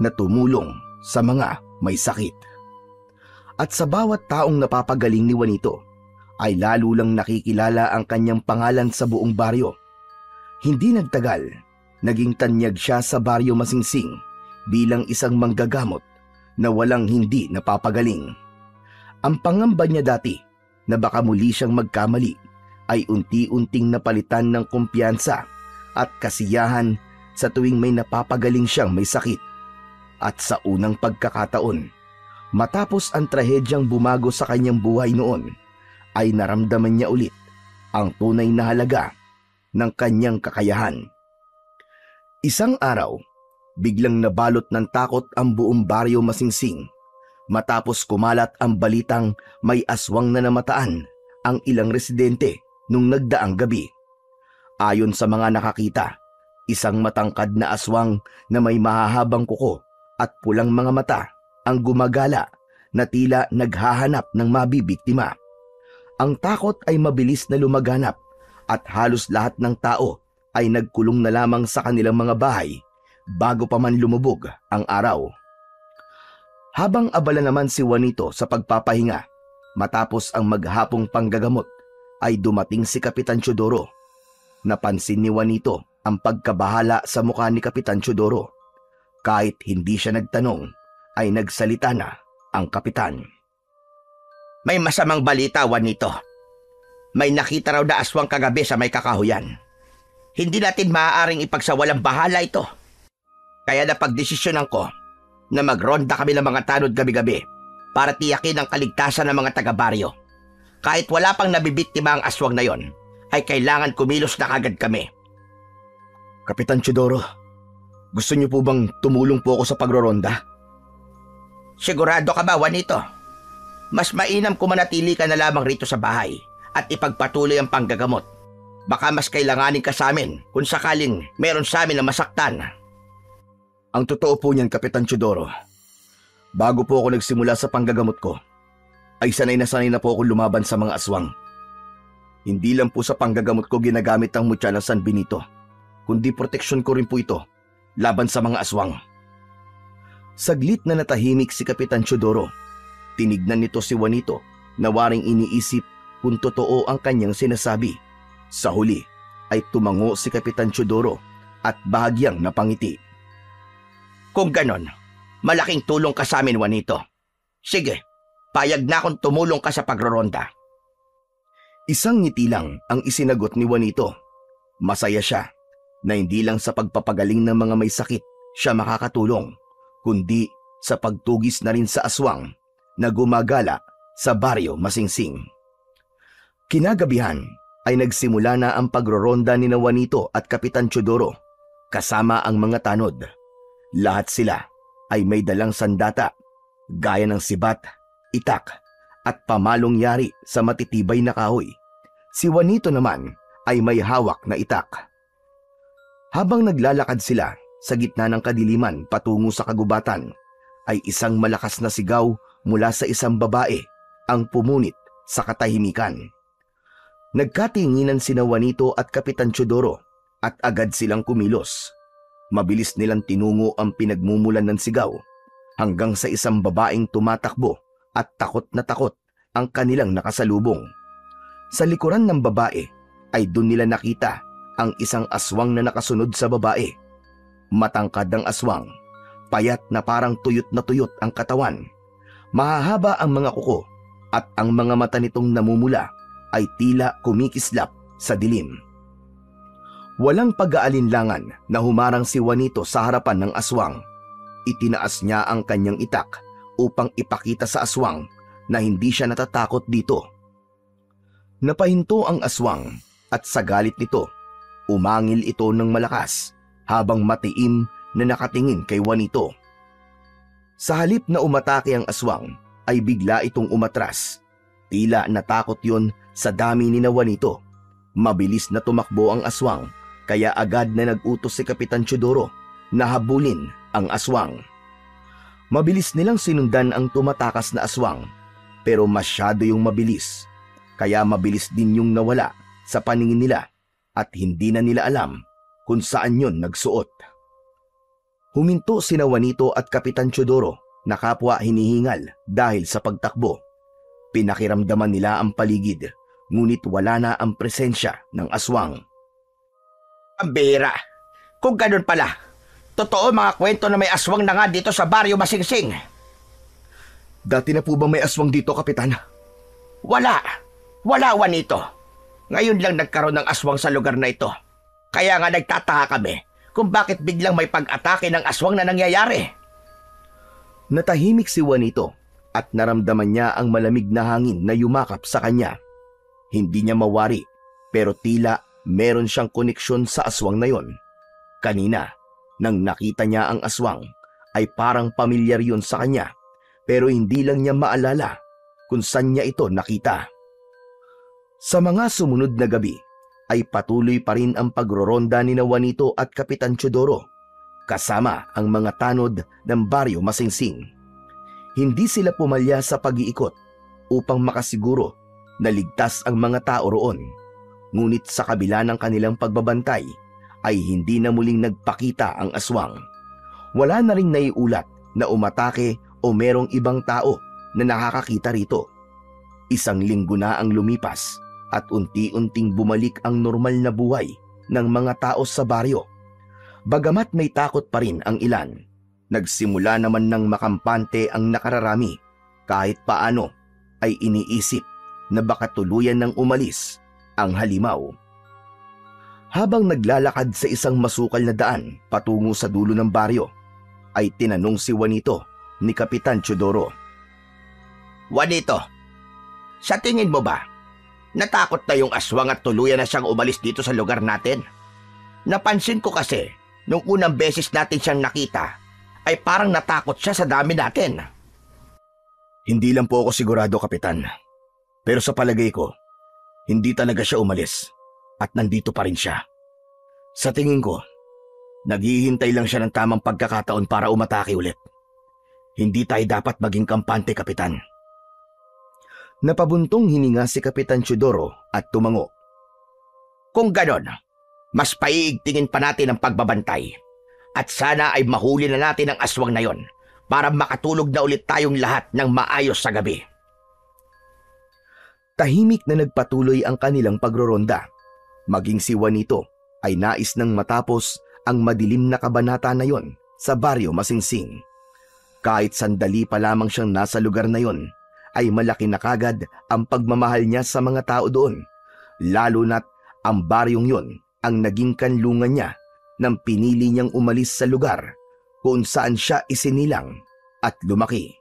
A: na tumulong sa mga may sakit. At sa bawat taong napapagaling ni Juanito ay lalo lang nakikilala ang kanyang pangalan sa buong baryo. Hindi nagtagal, naging tanyag siya sa Baryo Masinsing bilang isang manggagamot na walang hindi napapagaling. Ang pangamba niya dati na baka muli siyang magkamali ay unti-unting napalitan ng kumpiyansa at kasiyahan sa tuwing may napapagaling siyang may sakit. At sa unang pagkakataon, matapos ang trahedyang bumago sa kanyang buhay noon, ay naramdaman niya ulit ang tunay na halaga ng kanyang kakayahan. Isang araw, biglang nabalot ng takot ang buong Baryo Masinsing matapos kumalat ang balitang may aswang na namataan ang ilang residente nung nagdaang gabi. Ayon sa mga nakakita, isang matangkad na aswang na may mahahabang kuko at pulang mga mata ang gumagala na tila naghahanap ng mabibiktima. Ang takot ay mabilis na lumaganap at halos lahat ng tao ay nagkulong na lamang sa kanilang mga bahay bago pa man lumubog ang araw. Habang abala naman si Juanito sa pagpapahinga, matapos ang maghapong panggagamot, ay dumating si Kapitan Teodoro. Napansin ni Juanito ang pagkabahala sa mukha ni Kapitan Teodoro. Kahit hindi siya nagtanong, ay nagsalita na ang kapitan.
D: May masamang balita, Juanito. May nakita raw na aswang kagabi sa may kakahuyan. Hindi natin maaaring ipagsawalang bahala ito. Kaya napagdesisyonan ko na magronda kami ng mga tanod gabi-gabi para tiyakin ang kaligtasan ng mga taga-baryo. Kahit wala pang nabibiktima ang aswang na yon, ay kailangan kumilos na kagad kami.
A: Kapitan Teodoro, gusto niyo po bang tumulong po ako sa pagroronda?
D: Sigurado ka ba, Juanito? Mas mainam kung manatili ka na lamang rito sa bahay at ipagpatuloy ang panggagamot. Baka mas kailanganin ka sa amin kung sakaling meron sa amin na masaktan.
A: Ang totoo po niyan, Kapitan Teodoro, bago po ako nagsimula sa panggagamot ko, ay sanay na po ako lumaban sa mga aswang. Hindi lang po sa panggagamot ko ginagamit ang mutya ng San Benito, kundi proteksyon ko rin po ito laban sa mga aswang. Saglit na natahimik si Kapitan Teodoro. Tinignan nito si Juanito na waring iniisip kung totoo ang kanyang sinasabi. Sa huli ay tumango si Kapitan Teodoro at bahagyang napangiti.
D: Kung ganon, malaking tulong ka sa amin, Juanito. Sige, payag na akong tumulong ka sa pagroronda.
A: Isang ngiti lang ang isinagot ni Juanito. Masaya siya na hindi lang sa pagpapagaling ng mga may sakit siya makakatulong, kundi sa pagtugis na rin sa aswang na gumagala sa baryo Masingsing. Kinagabihan ay nagsimula na ang pagroronda ni Juanito at Kapitan Teodoro kasama ang mga tanod. Lahat sila ay may dalang sandata, gaya ng sibat, itak, at pamalong yari sa matitibay na kahoy. Si Juanito naman ay may hawak na itak. Habang naglalakad sila sa gitna ng kadiliman patungo sa kagubatan, ay isang malakas na sigaw mula sa isang babae ang pumunit sa katahimikan. Nagkatinginan sina Juanito at Kapitan Teodoro at agad silang kumilos. Mabilis nilang tinungo ang pinagmumulan ng sigaw hanggang sa isang babaeng tumatakbo at takot na takot ang kanilang nakasalubong. Sa likuran ng babae ay doon nila nakita ang isang aswang na nakasunod sa babae. Matangkad ang aswang, payat na parang tuyot na tuyot ang katawan. Mahahaba ang mga kuko at ang mga mata nitong namumula ay tila kumikislap sa dilim. Walang pag-aalinlangan na humarang si Juanito sa harapan ng aswang. Itinaas niya ang kanyang itak upang ipakita sa aswang na hindi siya natatakot dito. Napahinto ang aswang at sa galit nito, umangil ito ng malakas habang matiim na nakatingin kay Juanito. Sa halip na umatake ang aswang, ay bigla itong umatras. Tila natakot yon sa dami ni Juanito. Mabilis na tumakbo ang aswang, kaya agad na nag-utos si Kapitan Teodoro na habulin ang aswang. Mabilis nilang sinundan ang tumatakas na aswang, pero masyado yung mabilis, kaya mabilis din yung nawala sa paningin nila at hindi na nila alam kung saan yon nagsuot. Huminto sina Juanito at Kapitan Teodoro na kapwa hinihingal dahil sa pagtakbo. Pinakiramdaman nila ang paligid, ngunit wala na ang presensya ng aswang.
D: Ang bihira. Kung ganun pala, totoo mga kwento na may aswang na nga dito sa baryo Masingsing.
A: Dati na po ba may aswang dito, Kapitan?
D: Wala, Juanito. Ngayon lang nagkaroon ng aswang sa lugar na ito. Kaya nga nagtataka kami kung bakit biglang may pag-atake ng aswang na nangyayari.
A: Natahimik si Juanito at naramdaman niya ang malamig na hangin na yumakap sa kanya. Hindi niya mawari, pero tila meron siyang koneksyon sa aswang na yon. Kanina, nang nakita niya ang aswang, ay parang pamilyar yun sa kanya, pero hindi lang niya maalala kung saan niya ito nakita. Sa mga sumunod na gabi, ay patuloy pa rin ang pagroronda ni Juanito at Kapitan Teodoro, kasama ang mga tanod ng baryo Masingsing. Hindi sila pumalya sa pag-iikot upang makasiguro na ligtas ang mga tao roon. Ngunit sa kabila ng kanilang pagbabantay, ay hindi na muling nagpakita ang aswang. Wala na ring naiulat na umatake o merong ibang tao na nakakakita rito. Isang linggo na ang lumipas at unti-unting bumalik ang normal na buhay ng mga tao sa baryo. Bagamat may takot pa rin ang ilan, nagsimula naman ng makampante ang nakararami. Kahit paano ay iniisip na baka tuluyan ng umalis ang halimaw. Habang naglalakad sa isang masukal na daan patungo sa dulo ng baryo, ay tinanong si Juanito ni Kapitan Teodoro.
D: Juanito, sa tingin mo ba, natakot na yung aswang at tuluyan na siyang umalis dito sa lugar natin? Napansin ko kasi, nung unang beses natin siyang nakita, ay parang natakot siya sa dami natin.
A: Hindi lang po ako sigurado, Kapitan. Pero sa palagay ko, hindi talaga siya umalis at nandito pa rin siya. Sa tingin ko, naghihintay lang siya ng tamang pagkakataon para umatake ulit. Hindi tayo dapat maging kampante, Kapitan. Napabuntong hininga si Kapitan Teodoro at tumango.
D: Kung ganon, mas paiigtingin pa natin ang pagbabantay. At sana ay mahuli na natin ang aswang na yon para makatulog na ulit tayong lahat ng maayos sa gabi.
A: Tahimik na nagpatuloy ang kanilang pagroronda. Maging si Juanito ay nais nang matapos ang madilim na kabanata na yon sa baryo Masingsing. Kahit sandali pa lamang siyang nasa lugar na yon, ay malaki na kagad ang pagmamahal niya sa mga tao doon, lalo na't ang baryong yon ang naging kanlungan niya nang pinili niyang umalis sa lugar kung saan siya isinilang at lumaki.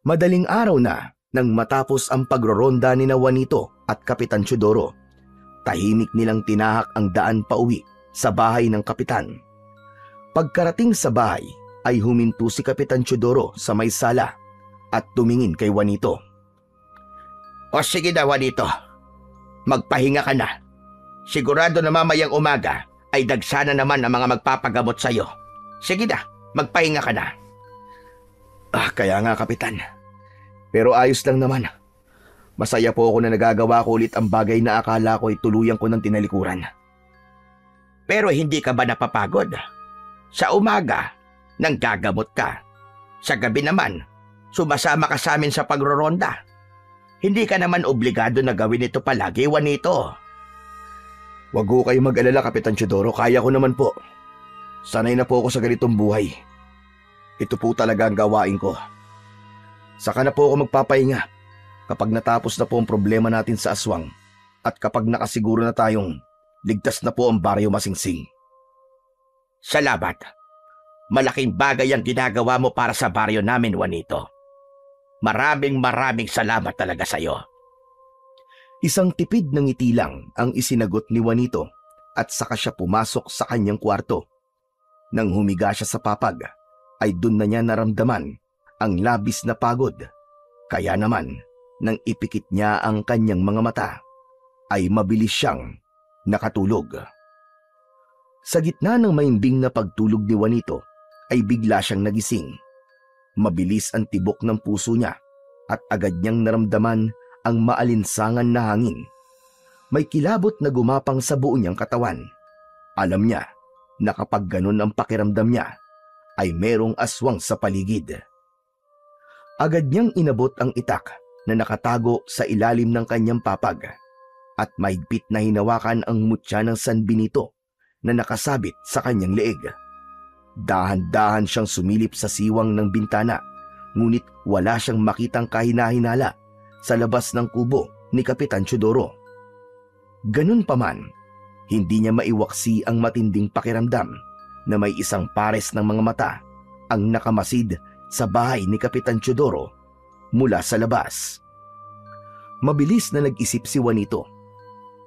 A: Madaling araw na nang matapos ang pagroronda ni Juanito at Kapitan Teodoro, tahimik nilang tinahak ang daan pauwi sa bahay ng kapitan. Pagkarating sa bahay ay huminto si Kapitan Teodoro sa may sala at tumingin kay Juanito.
D: O sige na, Juanito, magpahinga ka na. Sigurado na mamayang umaga ay dagsana naman ang mga magpapagamot sa'yo. Sige na, magpahinga ka na.
A: Kaya nga, Kapitan. Pero ayos lang naman. Masaya po ako na nagagawa ko ulit ang bagay na akala ko ay tuluyan ko ng tinalikuran.
D: Pero hindi ka ba napapagod? Sa umaga, nanggagamot ka. Sa gabi naman, sumasama ka sa amin sa pagroronda. Hindi ka naman obligado na gawin ito palagi, Juanito.
A: Wag ko kayo mag-alala, Kapitan Teodoro. Kaya ko naman po. Sanay na po ako sa ganitong buhay. Ito po talaga ang gawain ko. Saka na po ako magpapahinga kapag natapos na po ang problema natin sa aswang at kapag nakasiguro na tayong ligtas na po ang baryo Masingsing.
D: Salamat. Malaking bagay ang ginagawa mo para sa baryo namin, Juanito. Maraming salamat talaga sa iyo.
A: Isang tipid ng ngiti lang ang isinagot ni Juanito at saka siya pumasok sa kanyang kwarto. Nang humiga siya sa papag, ay dun na niya naramdaman ang labis na pagod. Kaya naman, nang ipikit niya ang kanyang mga mata, ay mabilis siyang nakatulog. Sa gitna ng mahimbing na pagtulog ni Juanito, ay bigla siyang nagising. Mabilis ang tibok ng puso niya at agad niyang naramdaman ang maalinsangan na hangin. May kilabot na gumapang sa buo niyang katawan. Alam niya na kapag ganun ang pakiramdam niya, ay merong aswang sa paligid. Agad niyang inabot ang itak na nakatago sa ilalim ng kanyang papag at mahigpit na hinawakan ang mutya ng sanbinito na nakasabit sa kanyang leeg. Dahan-dahan siyang sumilip sa siwang ng bintana, ngunit wala siyang makitang kahina-hinala sa labas ng kubo ni Kapitan Teodoro. Ganun pa man, hindi niya maiwaksi ang matinding pakiramdam na may isang pares ng mga mata ang nakamasid sa bahay ni Kapitan Teodoro mula sa labas. Mabilis na nag-isip si Juanito.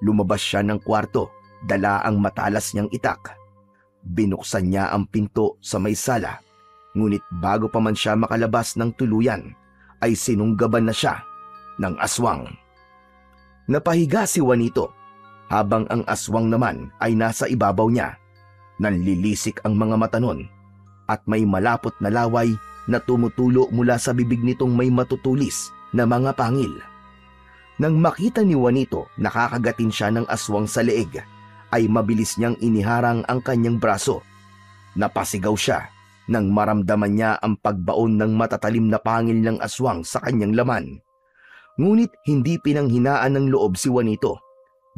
A: Lumabas siya ng kwarto, dala ang matalas niyang itak. Binuksan niya ang pinto sa may sala, ngunit bago pa man siya makalabas ng tuluyan, ay sinunggaban na siya ng aswang. Napahiga si Juanito habang ang aswang naman ay nasa ibabaw niya. Nanlilisik ang mga mata nun at may malapot na laway na tumutulo mula sa bibig nitong may matutulis na mga pangil. Nang makita ni Juanito na kakagatin siya ng aswang sa leeg, ay mabilis niyang iniharang ang kanyang braso. Napasigaw siya nang maramdaman niya ang pagbaon ng matatalim na pangil ng aswang sa kanyang laman. Ngunit hindi pinanghinaan ng loob si Juanito.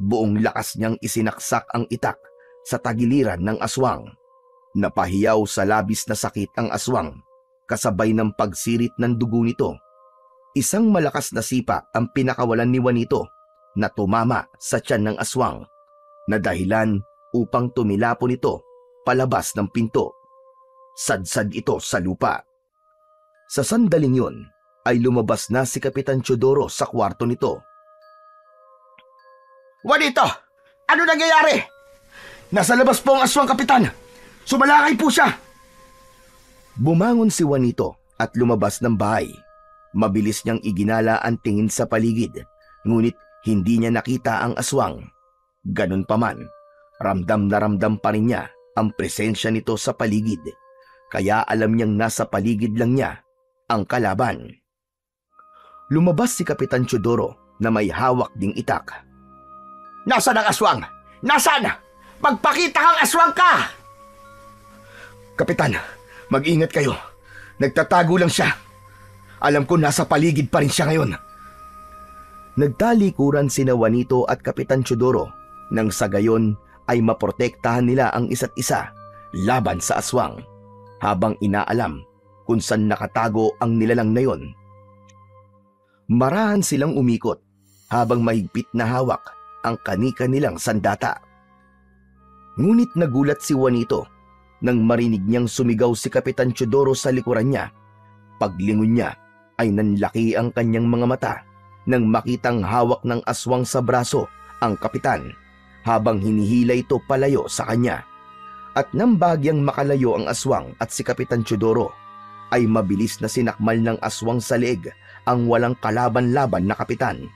A: Buong lakas niyang isinaksak ang itak sa tagiliran ng aswang. Napahiyaw sa labis na sakit ang aswang, kasabay ng pagsirit ng dugo nito. Isang malakas na sipa ang pinakawalan ni Juanito na tumama sa tiyan ng aswang, na dahilan upang tumilapon ito palabas ng pinto. Sadsad ito sa lupa. Sa sandaling yun ay lumabas na si Kapitan Teodoro sa kwarto nito.
D: Juanito! Ano nangyayari?
A: Nasa labas po ang aswang, Kapitan! Sumalakay po siya! Bumangon si Juanito at lumabas ng bahay. Mabilis niyang iginala ang tingin sa paligid, ngunit hindi niya nakita ang aswang. Ganun pa man, ramdam na ramdam pa rin niya ang presensya nito sa paligid, kaya alam niyang nasa paligid lang niya ang kalaban. Lumabas si Kapitan Teodoro na may hawak ding itak.
D: Nasaan ang aswang? Nasaan? Magpakita kang aswang ka!
A: Kapitan, mag-ingat kayo. Nagtatago lang siya. Alam ko nasa paligid pa rin siya ngayon. Nagtalikuran sina Juanito at Kapitan Teodoro nang sa gayon ay maprotektahan nila ang isa't isa laban sa aswang, habang inaalam kung saan nakatago ang nilalang na yon. Marahan silang umikot habang mahigpit na hawak ang kani-kanilang sandata. Ngunit nagulat si Juanito nang marinig niyang sumigaw si Kapitan Teodoro sa likuran niya. Paglingon niya ay nanlaki ang kanyang mga mata nang makitang hawak ng aswang sa braso ang kapitan, habang hinihila ito palayo sa kanya. At nang bagyang makalayo ang aswang at si Kapitan Teodoro, ay mabilis na sinakmal ng aswang sa leeg ang walang kalaban-laban na kapitan.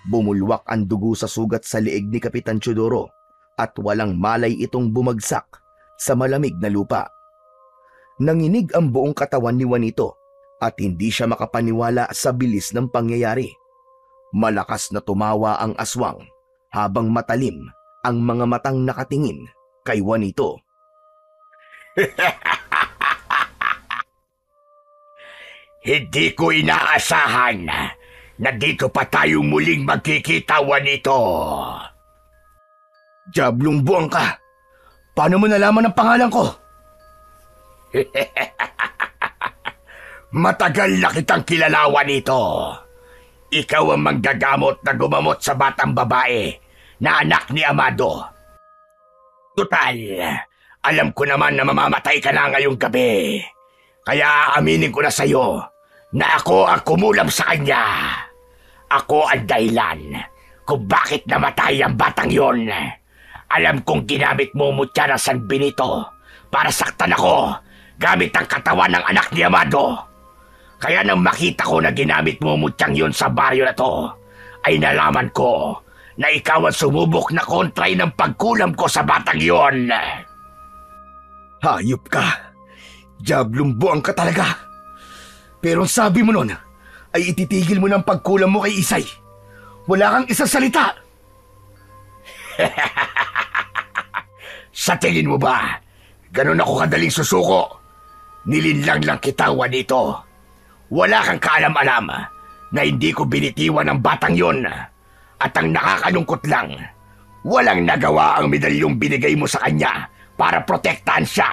A: Bumulwak ang dugo sa sugat sa leeg ni Kapitan Teodoro at walang malay itong bumagsak sa malamig na lupa. Nanginig ang buong katawan ni Juanito at hindi siya makapaniwala sa bilis ng pangyayari. Malakas na tumawa ang aswang habang matalim ang mga matang nakatingin kay Juanito.
D: Hindi ko inaasahan na dito pa tayo muling magkikita, Juanito.
A: Diablong buwang ka! Paano mo nalaman ang pangalan ko?
D: Matagal na kitang kilala, Juanito. Ikaw ang manggagamot na gumamot sa batang babae na anak ni Amado. Tutal, alam ko naman na mamamatay ka na ngayong gabi. Kaya aaminin ko na sa'yo na ako ang kumulam sa kanya. Ako ang dahilan kung bakit namatay ang batang yon. Alam kong ginamit mo mutya ng San Benito para saktan ako gamit ang katawan ng anak ni Amado. Kaya nang makita ko na ginamit mo mutyang yon sa baryo na to, ay nalaman ko na ikaw ang sumubok na kontray ng pagkulam ko sa batang yon.
A: Hayop ka! Diablong buwang ka talaga! Pero ang sabi mo nun ay ititigil mo ng pagkulam mo kay Isay. Wala kang isang salita!
D: Sa tingin mo ba, ganun ako kadaling susuko? Nilinlang lang kita, Juanito. Wala kang kaalam-alam na hindi ko binitiwan ang batang yon. At ang nakakalungkot lang, walang nagawa ang medalyong binigay mo sa kanya para protektahan siya.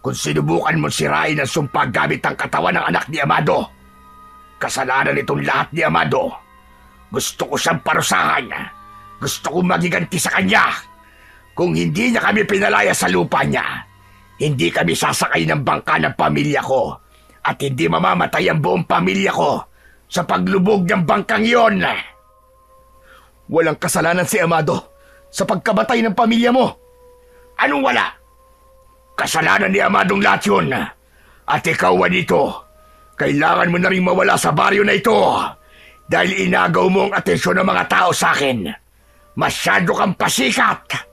D: Kung sinubukan mo sirain ang sumpa gamit ang katawan ng anak ni Amado, kasalanan itong lahat ni Amado. Gusto ko siyang parusahan. Gusto kong magiganti sa kanya. Kung hindi niya kami pinalaya sa lupa niya, hindi kami sasakay ng bangka ng pamilya ko at hindi mamamatay ang buong pamilya ko sa paglubog ng bangkang iyon.
A: Walang kasalanan si Amado sa pagkabatay ng pamilya mo.
D: Anong wala? Kasalanan ni Amadong lahat yun. At ikaw, Juanito, kailangan mo na rin mawala sa baryo na ito dahil inagaw mo ang atensyon ng mga tao sa akin. Masyado kang pasikat.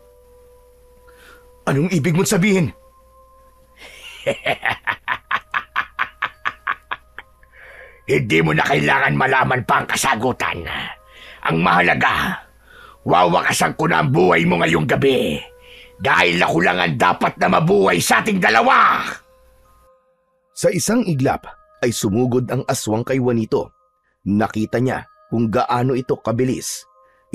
A: Anong ibig mong sabihin?
D: Hindi mo na kailangan malaman pa ang kasagutan. Ang mahalaga, wawakasan ko na ang buhay mo ngayong gabi. Dahil ako lang ang dapat na mabuhay sa ating dalawa.
A: Sa isang iglap ay sumugod ang aswang kay Juanito. Nakita niya kung gaano ito kabilis.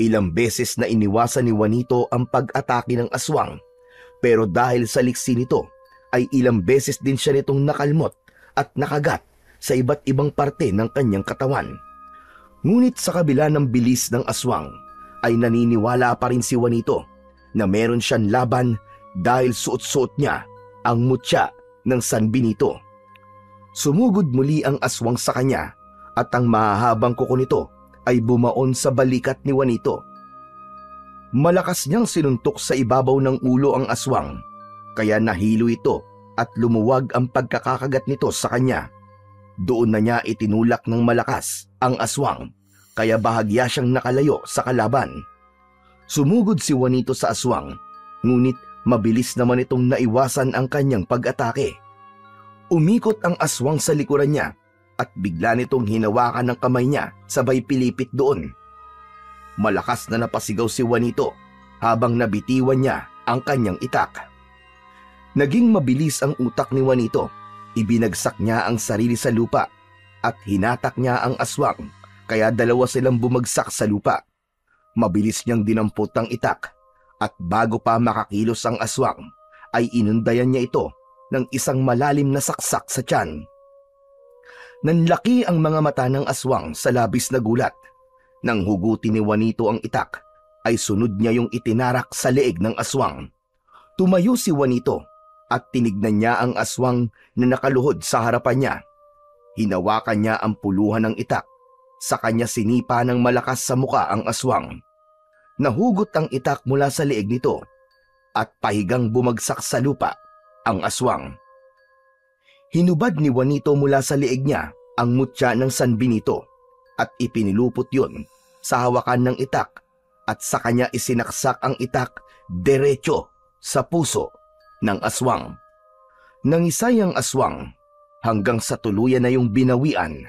A: Ilang beses na iniwasan ni Juanito ang pag-atake ng aswang, pero dahil sa liksi nito ay ilang beses din siya nitong nakalmot at nakagat sa iba't ibang parte ng kanyang katawan. Ngunit sa kabila ng bilis ng aswang ay naniniwala pa rin si Juanito na meron siyang laban dahil suot-suot niya ang mutya ng San Benito. Sumugod muli ang aswang sa kanya at ang mahahabang kuko nito ay bumaon sa balikat ni Juanito. Malakas niyang sinuntok sa ibabaw ng ulo ang aswang, kaya nahilo ito at lumuwag ang pagkakakagat nito sa kanya. Doon na niya itinulak ng malakas ang aswang, kaya bahagya siyang nakalayo sa kalaban. Sumugod si Juanito sa aswang, ngunit mabilis naman itong naiwasan ang kanyang pag-atake. Umikot ang aswang sa likuran niya at bigla nitong hinawakan ng kamay niya sabay pilipit doon. Malakas na napasigaw si Juanito habang nabitiwan niya ang kanyang itak. Naging mabilis ang utak ni Juanito. Ibinagsak niya ang sarili sa lupa at hinatak niya ang aswang, kaya dalawa silang bumagsak sa lupa. Mabilis niyang dinampot ang itak at bago pa makakilos ang aswang ay inundayan niya ito ng isang malalim na saksak sa tiyan. Nanlaki ang mga mata ng aswang sa labis na gulat. Nang hugutin ni Juanito ang itak, ay sunod niya yung itinarak sa leeg ng aswang. Tumayo si Juanito at tinignan niya ang aswang na nakaluhod sa harapan niya. Hinawakan niya ang puluhan ng itak. Sa kanya sinipa ng malakas sa muka ang aswang. Nahugot ang itak mula sa leeg nito at pahigang bumagsak sa lupa ang aswang. Hinubad ni Juanito mula sa leeg niya ang mutya ng San Benito at ipinilupot yun sa hawakan ng itak at sa kanya isinaksak ang itak derecho sa puso ng aswang. Nangisay ang aswang hanggang sa tuluyan na yung binawian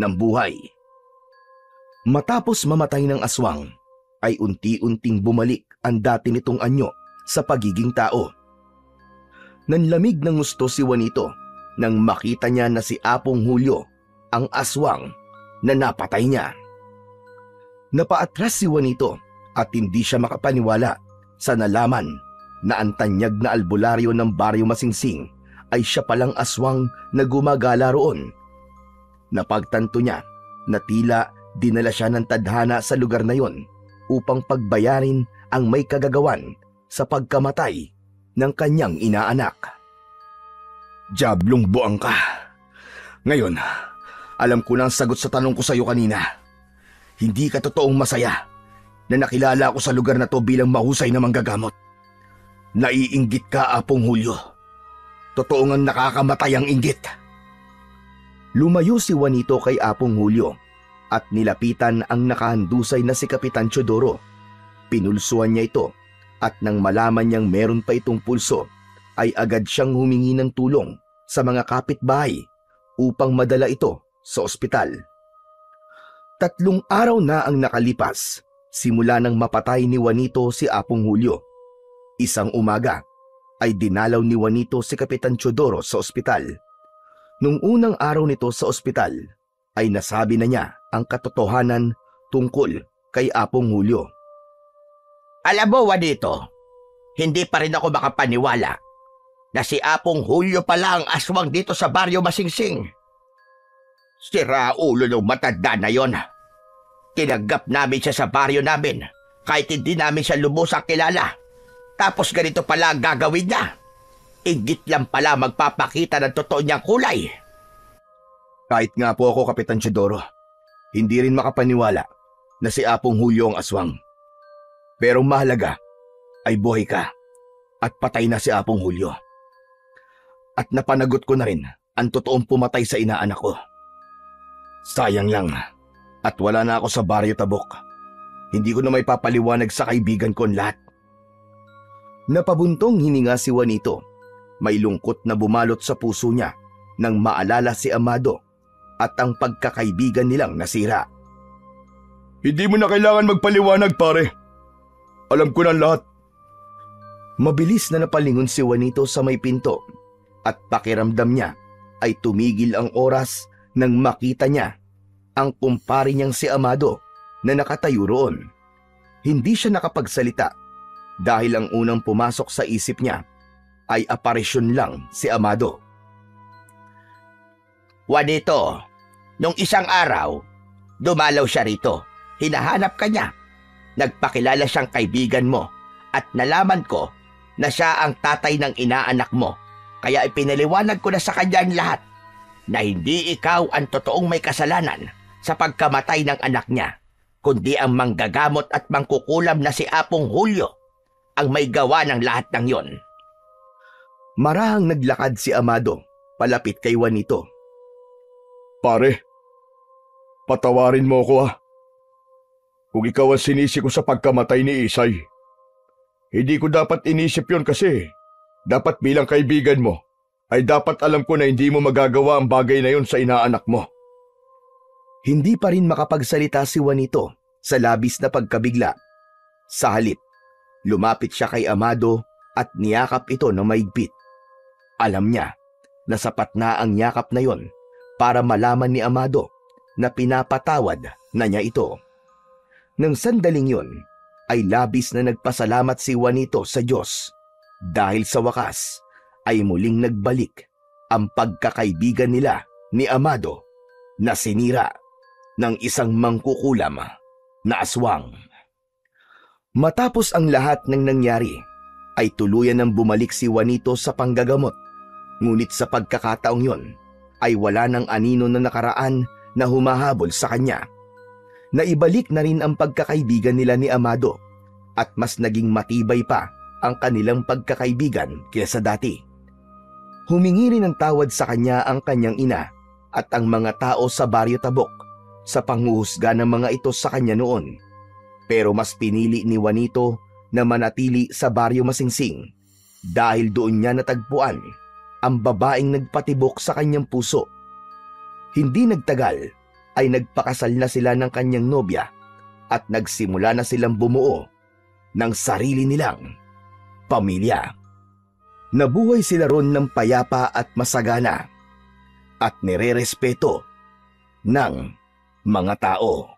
A: ng buhay. Matapos mamatay ng aswang, ay unti-unting bumalik ang dati nitong anyo sa pagiging tao. Nanlamig ng gusto si Juanito nang makita niya na si Apong Julio, ang aswang na napatay niya. Napaatras si Juanito at hindi siya makapaniwala sa nalaman na ang tanyag na albularyo ng Baryo Masingsing ay siya palang aswang na gumagala roon. Napagtanto niya na tila dinala siya ng tadhana sa lugar na yon upang pagbayarin ang may kagagawan sa pagkamatay ng kanyang inaanak.
B: Diablong buang ka. Ngayon, alam ko na ang sagot sa tanong ko sa iyo kanina. Hindi ka totoong masaya na nakilala ako sa lugar na to bilang mahusay na manggagamot. Naiinggit ka, Apong Julio. Totoo ngang nakakamatay ang inggit.
A: Lumayo si Juanito kay Apong Julio at nilapitan ang nakahandusay na si Kapitan Teodoro. Pinulsuan niya ito at nang malaman niyang meron pa itong pulso, ay agad siyang humingi ng tulong sa mga kapitbahay upang madala ito sa ospital. 3 araw na ang nakalipas simula nang mapatay ni Juanito si Apong Julio. Isang umaga ay dinalaw ni Juanito si Kapitan Teodoro sa ospital. Nung unang araw nito sa ospital ay nasabi na niya ang katotohanan tungkol kay Apong Julio.
D: Alam mo, Juanito, hindi pa rin ako makapaniwala na si Apong Julio pala ang aswang dito sa Baryo Masingsing. Si Raulo ng matanda na yon. Tinanggap namin siya sa baryo namin kahit hindi namin siya lubusang kilala. Tapos ganito pala ang gagawin niya. Inggit lang pala magpapakita ng totoo niyang kulay.
A: Kahit nga po ako, Kapitan Teodoro, hindi rin makapaniwala na si Apong Julio ang aswang. Pero mahalaga ay buhay ka at patay na si Apong Julio. At napanagot ko na rin ang totoong pumatay sa inaanak ko. Sayang lang at wala na ako sa Baryo Tabok. Hindi ko na may papaliwanag sa kaibigan ko ang lahat. Napabuntong hininga si Juanito. May lungkot na bumalot sa puso niya nang maalala si Amado at ang pagkakaibigan nilang nasira.
B: Hindi mo na kailangan magpaliwanag, pare. Alam ko na lahat.
A: Mabilis na napalingon si Juanito sa may pinto at pakiramdam niya ay tumigil ang oras nang makita niya ang kumpare niyang si Amado na nakatayo roon. Hindi siya nakapagsalita dahil ang unang pumasok sa isip niya ay aparisyon lang si Amado.
D: Juanito, nung isang araw, dumalaw siya rito. Hinahanap ka niya. Nagpakilala siyang kaibigan mo at nalaman ko na siya ang tatay ng inaanak mo. Kaya ipinaliwanag ko na sa kanya ang lahat na hindi ikaw ang totoong may kasalanan sa pagkamatay ng anak niya, kundi ang manggagamot at mangkukulam na si Apong Julio ang may gawa ng lahat ng yon.
A: Marahang naglakad si Amado palapit kay Juanito.
B: Pare, patawarin mo ko Kung ikaw ang sinisi ko sa pagkamatay ni Isay, hindi ko dapat inisip yon kasi dapat bilang kaibigan mo ay dapat alam ko na hindi mo magagawa ang bagay na yon sa inaanak mo.
A: Hindi pa rin makapagsalita si Juanito sa labis na pagkabigla. Sa halip, lumapit siya kay Amado at niyakap ito na maigpit. Alam niya na sapat na ang yakap na yon para malaman ni Amado na pinapatawad na niya ito. Nang sandaling yon, ay labis na nagpasalamat si Juanito sa Diyos dahil sa wakas ay muling nagbalik ang pagkakaibigan nila ni Amado na sinira ng isang mangkukulam na aswang. Matapos ang lahat ng nangyari, ay tuluyan ng bumalik si Juanito sa panggagamot. Ngunit sa pagkakataong yon, ay wala ng anino na nakaraan na humahabol sa kanya. Naibalik na rin ang pagkakaibigan nila ni Amado at mas naging matibay pa ang kanilang pagkakaibigan kaysa dati. Humingi rin ng tawad sa kanya ang kanyang ina at ang mga tao sa Baryo Tabok sa panghuhusga ng mga ito sa kanya noon. Pero mas pinili ni Juanito na manatili sa Baryo Masingsing dahil doon niya natagpuan ang babaeng nagpatibok sa kanyang puso. Hindi nagtagal ay nagpakasal na sila ng kanyang nobya at nagsimula na silang bumuo ng sarili nilang pamilya. Nabuhay sila ron ng payapa at masagana at nirerespeto ng mga tao.